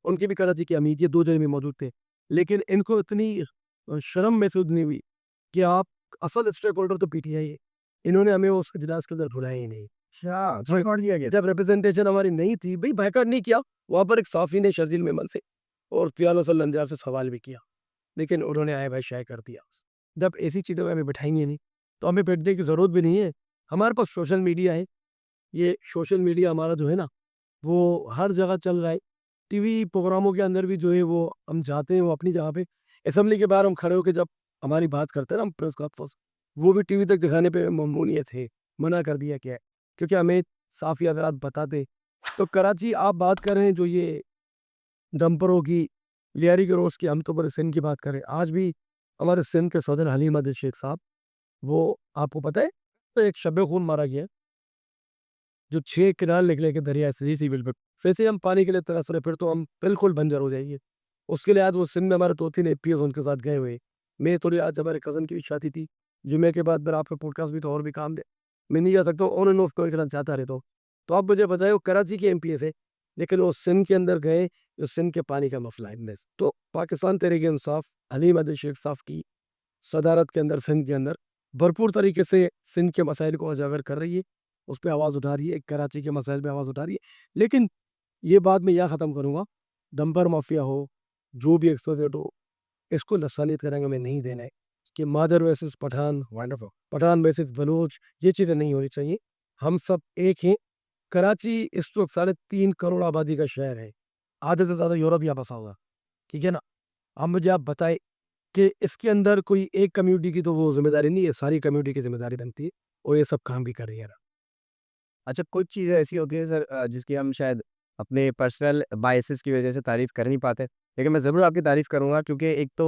उनके भी कराची के अमीर, ये 2 जने भी मौजूद थे। लेकिन इनको इतनी शर्म महसूस नहीं हुई कि आप असल स्टेक होल्डर तो पीटीआई है। इन्होंने हमें उस इजलास के अंदर बुलाया ही नहीं। अच्छा, बाइकआउट किया गया। जब रिप्रेजेंटेशन हमारी नहीं थी, भई बायकॉट नहीं किया, वहाँ पर एक साफ़ी ने शर्जील मेमन से और फियाल हसन नंजार से सवाल भी किया, लेकिन उन्होंने आए भाई शाये कर दिया। जब ऐसी चीज़ों में हमें बिठाएँगे नहीं, तो हमें बैठने की ज़रूरत भी नहीं है। हमारे पास सोशल मीडिया है, ये सोशल मीडिया हमारा जो है ना, वो हर जगह चल रहा है। टीवी प्रोग्रामों के अंदर भी जो है वो हम जाते हैं, वो अपनी जगह पे असेंबली के बाहर हम खड़े होके जब हमारी बात करते हैं ना, हम प्रेस कॉन्फ्रेंस, वो भी टीवी तक दिखाने पे ममनूनियत है, मना कर दिया गया है। क्योंकि हमें साफ़ी हज़रात बताते। तो कराची आप बात कर रहे हैं जो ये डंपरों की, लियारी के रोज़ की, हम तो पूरे सिंध की बात करें। आज भी हमारे सिंध के सदर हलीम अदील शेख साहब, वो आपको पता है, तो एक शब-ए-खून मारा गया है, जो 6 किनारे निकले के दरिया सजी सिविल पे। वैसे हम पानी के लिए तरस रहे, फिर तो हम बिल्कुल बंजर हो जाएँगे। उसके लिए आज वो सिंध में हमारे 2-3 एपीएस उनके साथ गए हुए हैं। मैं थोड़ी आज हमारे कज़न की भी शादी थी। जुमे के बाद फिर आपका पॉडकास्ट भी था और भी काम थे। मैं नहीं जा सकता हूँ, ऑन एंड ऑफ कभी करना चाहता रहता हूँ। तो आप मुझे बताइए वो कराची के एमपीएस है, लेकिन वो सिंध के अंदर गए, जो सिंध के पानी का मसला है इनमें से। तो पाकिस्तान तहरीक-ए-इंसाफ, हलीम अदील शेख साहब की सदारत के अंदर, सिंध के अंदर भरपूर तरीके से सिंध के मसाइल को उजागर कर रही है, उस पे आवाज़ उठा रही है, कराची के मसाइल पे आवाज़ उठा रही है। लेकिन ये बात मैं यहाँ ख़त्म करूँगा, डंपर माफिया हो, जो भी एक्सप्लोइट हो, इसको लसानियत का रंग हमें नहीं देना है कि मादर versus Pathan, wonderful. Pathan versus Baloch, ये चीज़ें नहीं होनी चाहिए। हम सब एक हैं। कराची इस वक़्त 3.5 करोड़ आबादी का शहर है। आधे से ज़्यादा यूरोप यहाँ बसा हुआ है, ठीक है ना? अब मुझे आप बताएँ कि इसके अंदर कोई एक कम्युनिटी की तो वो ज़िम्मेदारी नहीं है, सारी कम्युनिटी की ज़िम्मेदारी बनती है और ये सब काम भी कर रही है। अच्छा, कुछ चीज़ें ऐसी होती हैं सर जिसकी हम शायद अपने पर्सनल बायसेस की वजह से तारीफ़ कर नहीं पाते। लेकिन मैं ज़रूर आपकी तारीफ़ करूँगा क्योंकि एक तो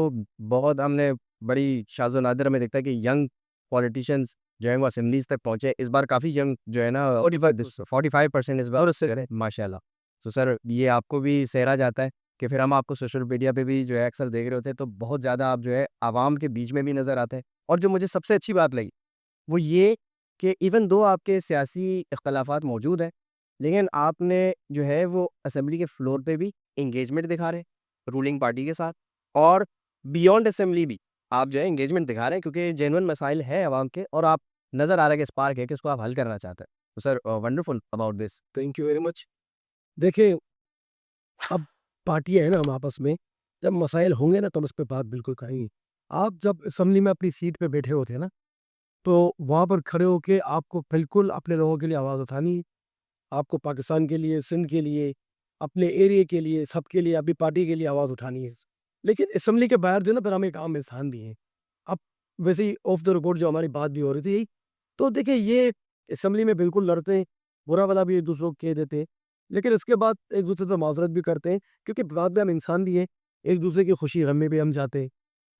बहुत हमने बड़ी शाज़-ओ नादिर हमें दिखता है कि यंग पॉलिटिशियंस जो हैं वो असेंबलीज़ तक पहुँचे। इस बार काफ़ी यंग जो है ना 45% इस बार और उससे माशाल्लाह। तो सर ये आपको भी सहरा जाता है कि फिर हम आपको सोशल मीडिया पे भी जो है अक्सर देख रहे होते हैं तो बहुत ज़्यादा आप जो है आवाम के बीच में भी नज़र आते हैं। और जो मुझे सबसे अच्छी बात लगी वो ये कि इवन दो आपके सियासी इख्तलाफात मौजूद हैं, लेकिन आपने जो है वो असेंबली के फ्लोर पे भी एंगेजमेंट दिखा रहे हैं, रूलिंग पार्टी के साथ और बियॉन्ड असेंबली भी आप जो है एंगेजमेंट दिखा रहे हैं क्योंकि जेन्युइन मसाइल हैं अवाम के और आप नज़र आ रहा है कि स्पार्क है कि उसको आप हल करना चाहते हैं। तो sir wonderful about this. Thank you very much. देखिए, अब पार्टियाँ हैं ना हम आपस में, जब मसाइल होंगे ना तो हम उस पे बात बिल्कुल करेंगे। आप जब असेंबली में अपनी सीट पे बैठे होते हैं ना, तो वहाँ पर खड़े होके आपको बिल्कुल अपने लोगों के लिए आवाज़ उठानी है। आपको पाकिस्तान के लिए, सिंध के लिए, अपने एरिया के लिए, सबके लिए, अपनी पार्टी के लिए आवाज़ उठानी है। लेकिन असेंबली के बाहर जो है ना फिर हम एक आम इंसान भी हैं। अब वैसे ही ऑफ द रिकॉर्ड जो हमारी बात भी हो रही थी, तो देखिए ये असेंबली में बिल्कुल लड़ते हैं, बुरा-भला भी एक-दूसरे को कह देते हैं। लेकिन इसके बाद एक-दूसरे से माज़रत भी करते हैं क्योंकि बाद में हम इंसान भी हैं, एक-दूसरे की खुशी-गम में भी हम जाते हैं,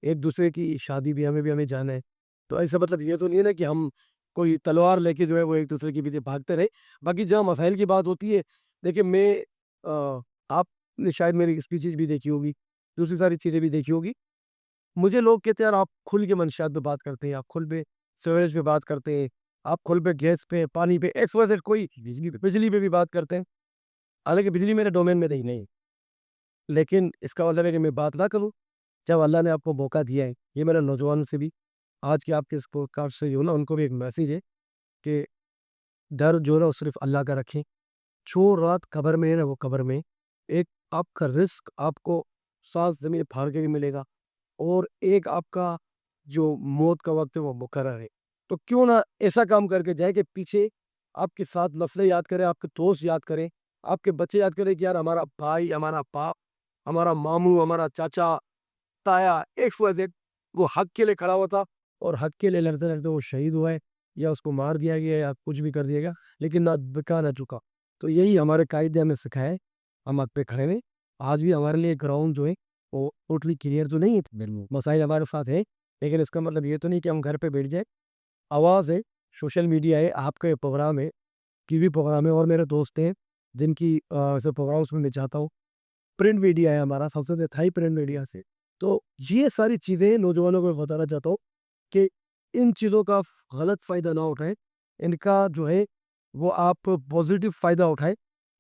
एक-दूसरे की शादी ब्याह में भी हमें जाना है। तो ऐसा मतलब ये तो नहीं है ना कि हम कोई तलवार लेके जो है वो एक-दूसरे के पीछे भागते रहे। बाकी जहाँ मसाइल की बात होती है, देखिए मैं आपने शायद मेरी स्पीचेज़ भी देखी होगी, दूसरी सारी चीज़ें भी देखी होगी। मुझे लोग कहते हैं यार आप खुल के मंशियात पे बात करते हैं, आप खुल पे सीवरेज पे बात करते हैं, आप खुल पे गैस पे, पानी पे, एक्स वाई ज़ेड कोई बिजली पे भी बात करते हैं। हालाँकि बिजली मेरे डोमेन में रही नहीं। लेकिन इसका मतलब है कि मैं बात ना करूँ। जब अल्लाह ने आपको मौका दिया है, ये मेरे नौजवानों से भी आज के आपके इस पॉडकास्ट से जो है ना उनको भी एक मैसेज है कि डर जो है ना वो सिर्फ अल्लाह का रखें। जो रात कब्र में है ना वो कब्र में एक आपका रिस्क आपको सात ज़मीन फाड़ के भी मिलेगा और एक आपका जो मौत का वक्त है वो मुकर्रर है। तो क्यों ना ऐसा काम करके जाए कि पीछे आपके साथ नस्लें याद करें, आपके दोस्त याद करें, आपके बच्चे याद करें कि यार हमारा भाई, हमारा बाप, हमारा मामू, हमारा चाचा, ताया, एक्स वाई जेड वो हक के लिए खड़ा हुआ था और हक के लिए लड़ते लड़ते वो शहीद हुआ है या उसको मार दिया गया या कुछ भी कर दिया गया, लेकिन ना बिका ना चुका। तो यही हमारे कायदे हमें सिखाया है, हम हक पे खड़े हैं। आज भी हमारे लिए ग्राउंड जो है वो टोटली क्लियर तो नहीं है, बिल्कुल। मसाइल हमारे साथ है, लेकिन इसका मतलब ये तो नहीं कि हम घर पे बैठ जाए। आवाज़ है, सोशल मीडिया है, आपका ये प्रोग्राम है, टीवी प्रोग्राम है और मेरे दोस्त हैं जिनकी ऐसे प्रोग्राम्स में मैं चाहता हूँ। प्रिंट मीडिया है हमारा, सबसे ज़्यादा था ही प्रिंट मीडिया से। तो ये सारी चीज़ें नौजवानों को बताना चाहता हूँ कि इन चीज़ों का गलत फ़ायदा ना उठाएँ। इनका जो है वो आप पॉज़िटिव फ़ायदा उठाएँ।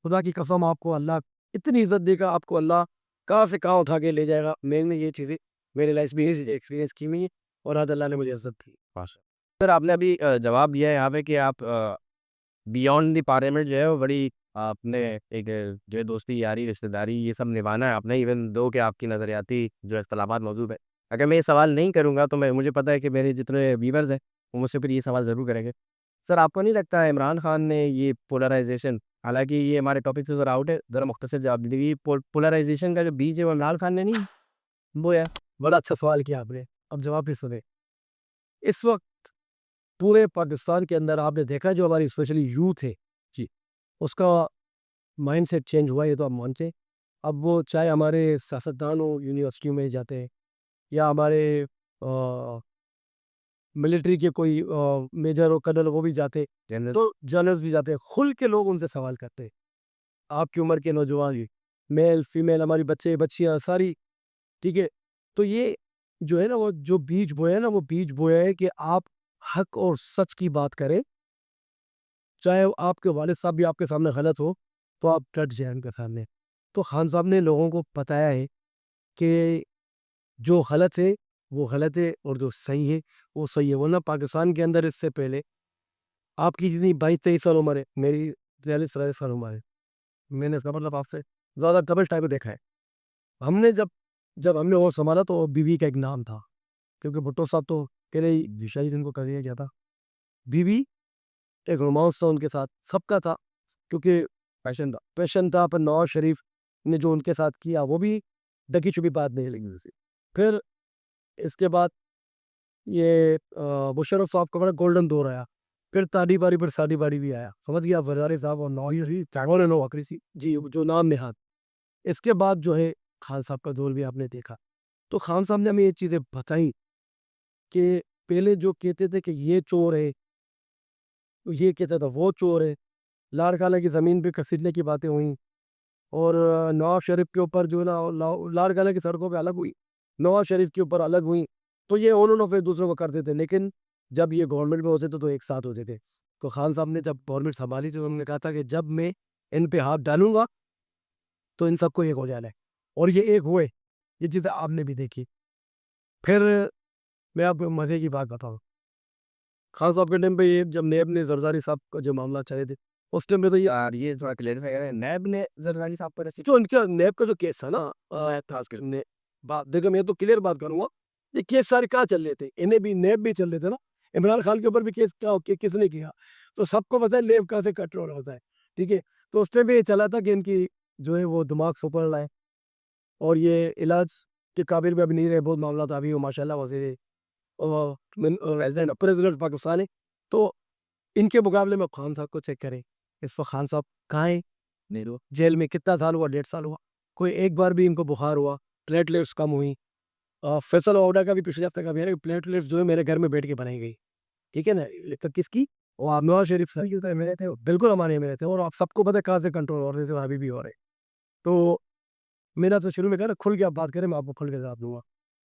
खुदा की कसम आपको अल्लाह इतनी इज़्ज़त देगा, आपको अल्लाह कहाँ से कहाँ उठा के ले जाएगा। मैंने ये चीज़ें मेरी लाइफ़ में ये एक्सपीरियंस की हुई हैं और आज अल्लाह ने मुझे इज़्ज़त दी। माशा सर, आपने अभी जवाब दिया है यहाँ पे कि आप बियॉन्ड द पार्लियामेंट जो है वो बड़ी आपने एक जो है दोस्ती, यारी, रिश्तेदारी ये सब निभाना है आपने, इवन दो कि आपकी नज़रियाती जो इख्तिलाफ़ात मौजूद है। अगर मैं ये सवाल नहीं करूँगा तो मैं मुझे पता है कि मेरे जितने व्यूअर्स हैं, वो मुझसे फिर ये सवाल ज़रूर करेंगे। सर, आपको नहीं लगता है इमरान खान ने ये पोलराइज़ेशन, हालाँकि ये हमारे टॉपिक से ज़रा आउट है, ज़रा मुख्तसर जवाब दीजिए, ये पोलराइज़ेशन का जो बीज है वो इमरान खान ने नहीं बोया? बड़ा अच्छा सवाल किया आपने, अब जवाब भी सुनें। इस वक़्त पूरे पाकिस्तान के अंदर आपने देखा जो हमारी स्पेशली यूथ है, जी, उसका माइंडसेट चेंज हुआ है, ये तो आप मानते हैं। अब वो चाहे हमारे सियासतदान हो यूनिवर्सिटी में जाते हैं या हमारे मिलिट्री के कोई मेजर हो, कर्नल वो भी जाते हैं, जनरल तो जनरल्स भी जाते हैं, खुल के लोग उनसे सवाल करते हैं। आपकी उम्र के नौजवान ही, मेल, फीमेल, हमारी बच्चे, बच्चियाँ सारी, ठीक है? तो ये जो है ना वो जो बीज बोया है ना, वो बीज बोया है कि आप हक और सच की बात करें, चाहे वो आपके वालिद साहब भी आपके सामने गलत हो, तो आप डट जाएँ उनके सामने। तो खान साहब ने लोगों को बताया है कि जो गलत है, वो गलत है और जो सही है, वो सही है। वरना पाकिस्तान के अंदर इससे पहले आपकी जितनी 22-23 साल उम्र है, मेरी 43-44 साल उम्र है। मैंने इसका मतलब आपसे ज़्यादा डबल टाइप देखा है। हमने जब जब हमने होश संभाला तो बीवी का एक नाम था, क्योंकि भुट्टो साहब तो अकेले ही दिशा जी जिनको कर दिया गया था। बीवी एक रोमांस था उनके साथ, सबका था, क्योंकि पैशन था, पर नवाज़ शरीफ ने जो उनके साथ किया वो भी ढकी-छुपी बात नहीं लगी उसे। फिर इसके बाद ये मुशर्रफ साहब का बड़ा गोल्डन दौर आया। फिर ताड़ी बारी पर शादी बारी भी आया। समझ गए आप? वज़ारी साहब और नवाज़ शरीफ, टैगोर एंड नवाज़ जी, जो नाम नेहाद। इसके बाद जो है खान साहब का दौर भी आपने देखा। तो खान साहब ने हमें ये चीज़ें बताई कि पहले जो कहते थे कि ये चोर है, ये कहता था वो चोर है। लाड़काना की ज़मीन पे घसीटने की बातें हुई और नवाज़ शरीफ के ऊपर जो है ना लाड़काना की सड़कों पे अलग हुई, नवाज़ शरीफ के ऊपर अलग हुई। तो ये ऑन एंड ऑफ एक-दूसरे को करते थे, लेकिन जब ये गवर्नमेंट में होते थे तो एक साथ होते थे। तो खान साहब ने जब गवर्नमेंट सँभाली तो उन्होंने कहा था कि जब मैं इन पे हाथ डालूँगा तो इन सबको एक हो जाना है और ये एक हुए। ये चीज़ें आपने भी देखी। फिर मैं आपको मज़े की बात बताऊँ, खान साहब के टाइम पे ये जब नैब ने ज़रदारी साहब का जो मामला चले थे, उस टाइम पे तो ये थोड़ा क्लेरिफ़ाई करें, नैब ने ज़रदारी साहब पर ऐसी जो इनका नैब का जो केस था ना खास कर ने बात देखो मैं तो क्लियर बात करूँगा, ये केस सारे कहाँ चल रहे थे? इन्हें भी नैब भी चल रहे थे ना, इमरान खान के ऊपर भी केस क्या किसने किया? तो सबको पता है नैब कहाँ से कंट्रोल होता है, ठीक है? तो उस टाइम पे ये चला था कि इनकी जो है वो दिमाग सुपर लाए और ये इलाज के काबिल भी अभी नहीं रहे, बहुत मामला था, अभी वो माशाल्लाह वज़ीर प्रेज़िडेंट पाकिस्तान है। तो इनके मुकाबले में खान साहब को चेक करें, इस वक़्त खान साहब कहाँ हैं? नहीं हुआ। जेल में कितना साल हुआ? 1.5 साल हुआ। कोई एक बार भी इनको बुखार हुआ, प्लेटलेट्स कम हुई। फैसल ओडा का भी पिछले हफ्ते का भी है ना, प्लेटलेट्स जो है मेरे घर में बैठ के बनाई गई। ठीक है ना? तो किसकी? वो आप नवाज़ शरीफ सर के तो एमएलए थे, बिल्कुल हमारे एमएलए थे और आप सबको पता है कहाँ से कंट्रोल हो रहे थे और अभी भी हो रहे हैं। तो मेरा तो शुरू में कहा ना खुल के आप बात करें, मैं आपको खुल के जवाब दूँगा।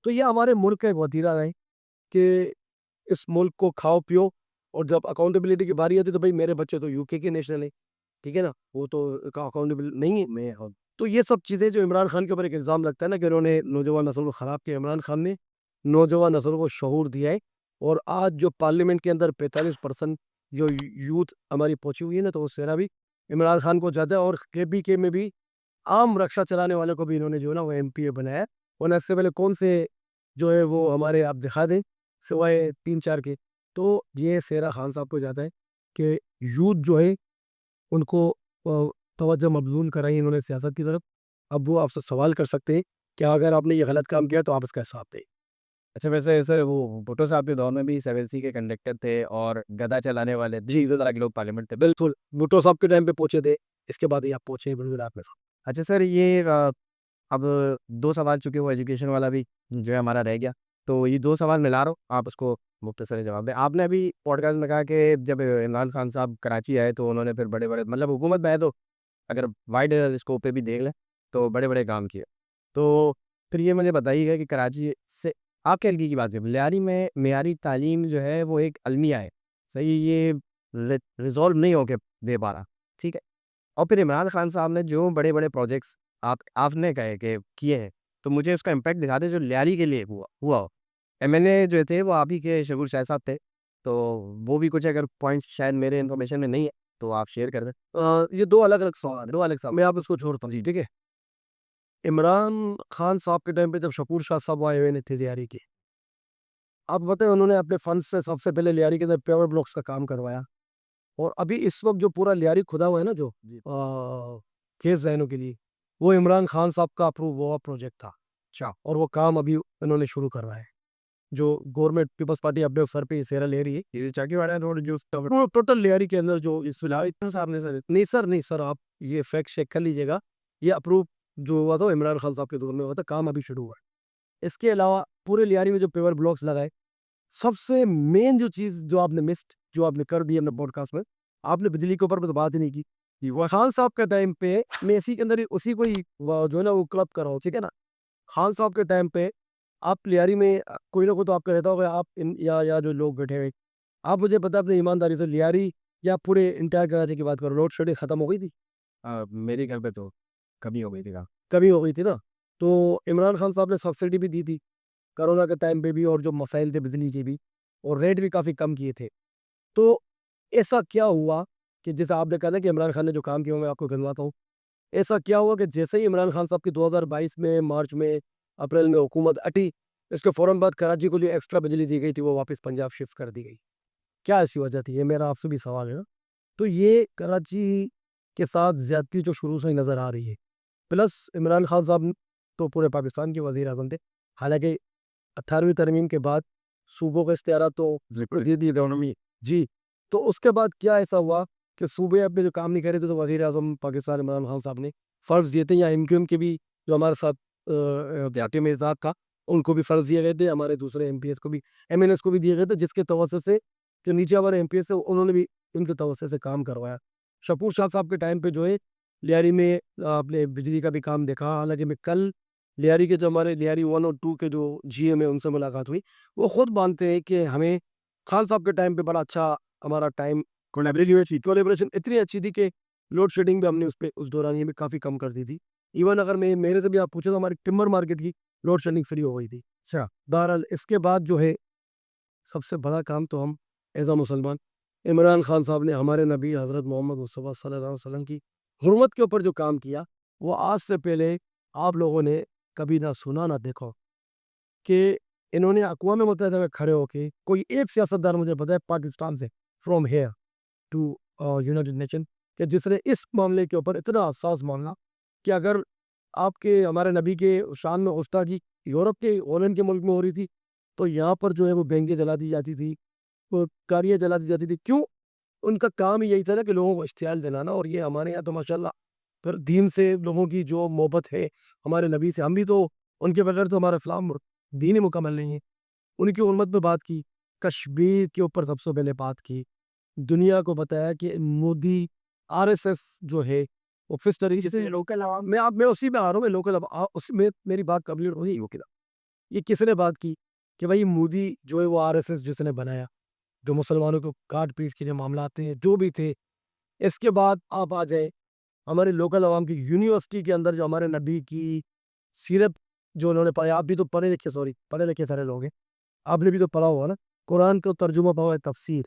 तो ये हमारे मुल्क का एक वतीरा है कि इस मुल्क को खाओ-पियो और जब अकाउंटेबिलिटी की बारी आती है तो भई मेरे बच्चे तो यूके के नेशनल हैं, ठीक है ना? वो तो अकाउंटेबल नहीं है। में हो। तो ये सब चीज़ें जो इमरान खान के ऊपर एक इल्ज़ाम लगता है ना कि उन्होंने नौजवान नस्ल को ख़राब किया, इमरान खान ने नौजवान नस्ल को शऊर दिया है। और आज जो पार्लियामेंट के अंदर 45% जो यूथ हमारी पहुँची हुई है ना, तो वो सेना भी इमरान खान को ज़्यादा, और केपीके में भी आम रक्षा चलाने वाले को भी इन्होंने जो है ना वो एमपीए बनाया है। वरना इससे पहले कौन से जो है वो हमारे आप दिखा दें सिवाय 3-4 के। तो ये सेरा खान साहब को जाता है कि यूथ जो है उनको तवज्जो मबज़ूल कराई इन्होंने सियासत की तरफ। अब वो आपसे सवाल कर सकते हैं कि अगर आपने ये गलत काम किया तो आप इसका हिसाब दें। अच्छा, वैसे सर वो भुट्टो साहब के दौर में भी 7C के कंडक्टर थे और गधा चलाने वाले जी, 3 तरह के लोग पार्लियामेंट थे। बिल्कुल, भुट्टो साहब के टाइम पे पहुँचे थे, इसके बाद ही आप पहुँचे बिल्कुल आपके साथ। अच्छा सर, ये अब 2 सवाल, चूँकि वो एजुकेशन वाला भी जो है हमारा रह गया, तो ये 2 सवाल मिला रहा हूँ, आप उसको मुख्तसर जवाब दें। आपने अभी पॉडकास्ट में कहा कि जब इमरान खान साहब कराची आए तो उन्होंने फिर बड़े-बड़े, मतलब हुकूमत में आए तो अगर वाइड स्कोप पे भी देख लें, तो बड़े-बड़े काम किए। तो फिर ये मुझे बताइएगा कि कराची से आपके हल्के की बात करें, लियारी में मेयारी तालीम जो है वो एक अलमिया है, सही? ये रिज़ॉल्व नहीं होके दे पा रहा, ठीक है? और फिर इमरान खान साहब ने जो बड़े-बड़े प्रोजेक्ट्स आपने कहे कि किए हैं, तो मुझे उसका इम्पैक्ट दिखा दें जो लियारी के लिए हुआ हुआ हो। एमएनए जो थे वो आप ही के शगुर शाह साहब थे, तो वो भी कुछ अगर पॉइंट्स शायद मेरे इन्फॉर्मेशन में नहीं है, तो आप शेयर कर दें। ये 2 अलग-अलग सवाल हैं, 2 अलग सवाल। मैं आप इसको छोड़ता हूँ, जी। ठीक है? इमरान खान साहब के टाइम पे जब शकूर शाह साहब आए हुए थे लियारी के, आप बताएँ उन्होंने अपने फंड से सबसे पहले लियारी के अंदर पेवर ब्लॉक्स का काम करवाया। और अभी इस वक़्त जो पूरा लियारी खुदा हुआ है ना जो जी। केस ज़ैनों के लिए, वो इमरान खान साहब का अप्रूव हुआ प्रोजेक्ट था। अच्छा। और वो काम अभी इन्होंने शुरू करवाया है। जो गवर्नमेंट पीपल्स पार्टी अपने सर पे सेरा ले रही है। ये चाकीवाड़ा रोड जो वो टोटल लियारी के अंदर जो इस फिलहाल इतना साहब ने सर। नहीं सर आप ये फैक्ट चेक कर लीजिएगा। ये अप्रूव जो हुआ था वो इमरान खान साहब के दौर में हुआ था, काम अभी शुरू हुआ है। इसके अलावा पूरे लियारी में जो पेवर ब्लॉक्स लगाए, सबसे मेन जो चीज़ जो आपने मिस्ड, जो आपने कर दी अपने पॉडकास्ट में, आपने बिजली के ऊपर में तो बात ही नहीं की। कि वो खान साहब के टाइम पे मैं इसी के अंदर ही उसी को ही जो है ना वो क्लब कर रहा हूँ, ठीक है ना? खान साहब के टाइम पे आप लियारी में कोई ना कोई तो आपका रहता होगा, आप इन या जो लोग बैठे हुए, आप मुझे पता है अपनी ईमानदारी से लियारी या पूरे एंटायर कराची की बात करो, लोड शेडिंग खत्म हो गई थी? मेरे घर पे तो कमी हो गई थी काम। कभी हो गई थी ना? तो इमरान खान साहब ने सब्सिडी भी दी थी, कोरोना के टाइम पे भी, और जो मसाइल थे बिजली के भी, और रेट भी काफ़ी कम किए थे। तो ऐसा क्या हुआ कि जैसे आपने कहा ना कि इमरान खान ने जो काम किया वो मैं आपको गिनवाता हूँ। ऐसा क्या हुआ कि जैसे ही इमरान खान साहब की 2022 में, मार्च में, अप्रैल में हुकूमत हटी, इसके फ़ौरन बाद कराची को जो एक्स्ट्रा बिजली दी गई थी वो वापस पंजाब शिफ्ट कर दी गई। क्या ऐसी वजह थी? ये मेरा आपसे भी सवाल है ना। तो ये कराची के साथ ज़्यादती जो शुरू से ही नज़र आ रही है। प्लस इमरान खान साहब तो पूरे पाकिस्तान के वज़ीर-ए-आज़म थे। हालाँकि 18वीं तरमीम के बाद सूबों का इख्तियारात तो दे दिए इकोनॉमी। जी, तो उसके बाद क्या ऐसा हुआ कि सूबे अपने जो काम नहीं कर रहे थे, तो वज़ीर-ए-आज़म पाकिस्तान इमरान खान साहब ने फ़र्ज़ दिए थे, या एमक्यूएम के भी जो हमारे साथ भुट्टो मिर्ज़ाक का, उनको भी फ़र्ज़ दिए गए थे, हमारे दूसरे एमपीएस को भी, एमएनएस को भी दिए गए थे, जिसके तवज्जो से जो नीचे हमारे एमपीएस है उन्होंने भी इनके तवज्जो से काम करवाया। शकूर शाह साहब के टाइम पे जो है लियारी में आपने बिजली का भी काम देखा। हालाँकि मैं कल लियारी के जो हमारे लियारी 1 और 2 के जो जीएम है उनसे मुलाकात हुई। वो खुद मानते हैं कि हमें खान साहब के टाइम पे बड़ा अच्छा हमारा टाइम कोलैबोरेशन इतनी अच्छी थी कि लोड शेडिंग भी हमने उसपे उस दौरान ये भी काफ़ी कम कर दी थी। इवन अगर मैं मेरे से भी आप पूछे तो हमारी टिम्बर मार्केट की लोड शेडिंग फ्री हो गई थी। अच्छा, बहरहाल इसके बाद जो है सबसे बड़ा काम तो हम एज़ अ मुसलमान, इमरान खान साहब ने हमारे नबी हज़रत मोहम्मद मुस्तफ़ा सल्लल्लाहु अलैहि वसल्लम की हुर्मत के ऊपर जो काम किया, वो आज से पहले आप लोगों ने कभी ना सुना ना देखा कि इन्होंने अक़वाम मुत्तहिदा में खड़े होके, कोई एक सियासतदान मुझे पता है पाकिस्तान से, from here to United Nation, कि जिसने इस मामले के ऊपर इतना हसास मामला कि अगर आपके हमारे नबी के शान में गुस्ताखी यूरोप के हॉलैंड के मुल्क में हो रही थी, तो यहाँ पर जो है वो बैंकें जला दी जाती थी, वो गाड़ियाँ जला दी जाती थी। क्यों? उनका काम ही यही था ना कि लोगों को इश्तियाल दिलाना। और ये हमारे यहाँ तो माशाल्लाह फिर दीन से लोगों की जो मोहब्बत है, हमारे नबी से, हम भी तो उनके बगैर तो हमारा इस्लाम दीन ही मुकम्मल नहीं है। उनकी उम्मत पे बात की, कश्मीर के ऊपर सबसे पहले बात की, दुनिया को बताया कि मोदी, आरएसएस जो है वो किस तरीके से लोकल आवाम मैं उसी में आ रहा हूँ, मैं लोकल उसमें मेरी बात कंप्लीट हो रही है। ये किसने बात की कि भाई मोदी जो है वो आरएसएस जिसने बनाया, जो मुसलमानों को काट पीट के जो मामला थे, जो भी थे। इसके बाद आप आ जाए हमारे लोकल आवाम की यूनिवर्सिटी के अंदर जो हमारे नबी की सीरत जो उन्होंने पढ़ा, आप भी तो पढ़े लिखे, सॉरी पढ़े लिखे सारे लोग हैं, आपने भी तो पढ़ा हुआ ना, कुरान का तर्जुमा पढ़ा है, तफसीर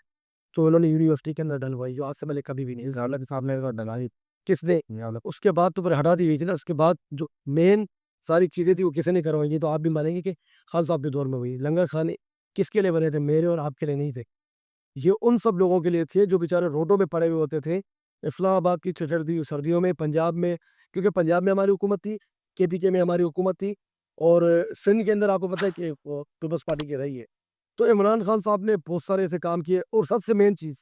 जो उन्होंने यूनिवर्सिटी के अंदर डलवाई, जो आज से पहले कभी भी नहीं के सामने डलाई। किसने? उसके बाद तो फिर हटा दी गई थी ना, उसके बाद जो मेन सारी चीज़ें थी वो किसी ने करवाई। ये तो आप भी मानेंगे कि खान साहब के दौर में हुई। लंगर खाने किसके लिए बने थे? मेरे और आपके लिए नहीं थे, ये उन सब लोगों के लिए थे जो बेचारे रोडों में पड़े हुए होते थे। इस्लामाबाद की ठिठुरती सर्दियों में, पंजाब में, क्योंकि पंजाब में हमारी हुकूमत थी, केपीके में हमारी हुकूमत थी, और सिंध के अंदर आपको पता है कि पीपल्स पार्टी की रही है। तो इमरान खान साहब ने बहुत सारे ऐसे काम किए, और सबसे मेन चीज़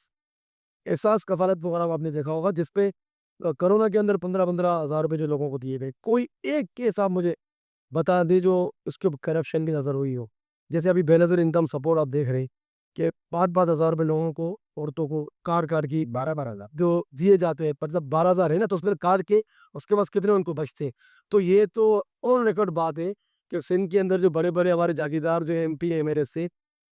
एहसास कफ़ालत वगैरह आपने देखा होगा, जिसपे कोरोना के अंदर 15-15 हज़ार रुपए जो लोगों को दिए गए। कोई एक केस आप मुझे बता दें जो उसके ऊपर करप्शन की नज़र हुई हो। जैसे अभी बेनज़ीर इनकम सपोर्ट आप देख रहे हैं कि 5-5 हज़ार रुपए लोगों को, औरतों को काट-काट के 12-12 हज़ार जो दिए जाते हैं, मतलब 12 हज़ार है ना, तो उसमें काट के उसके पास कितने उनको बचते हैं। तो ये तो ऑन रिकॉर्ड बात है कि सिंध के अंदर जो बड़े-बड़े हमारे जागीरदार जो एमपी है मेरे से,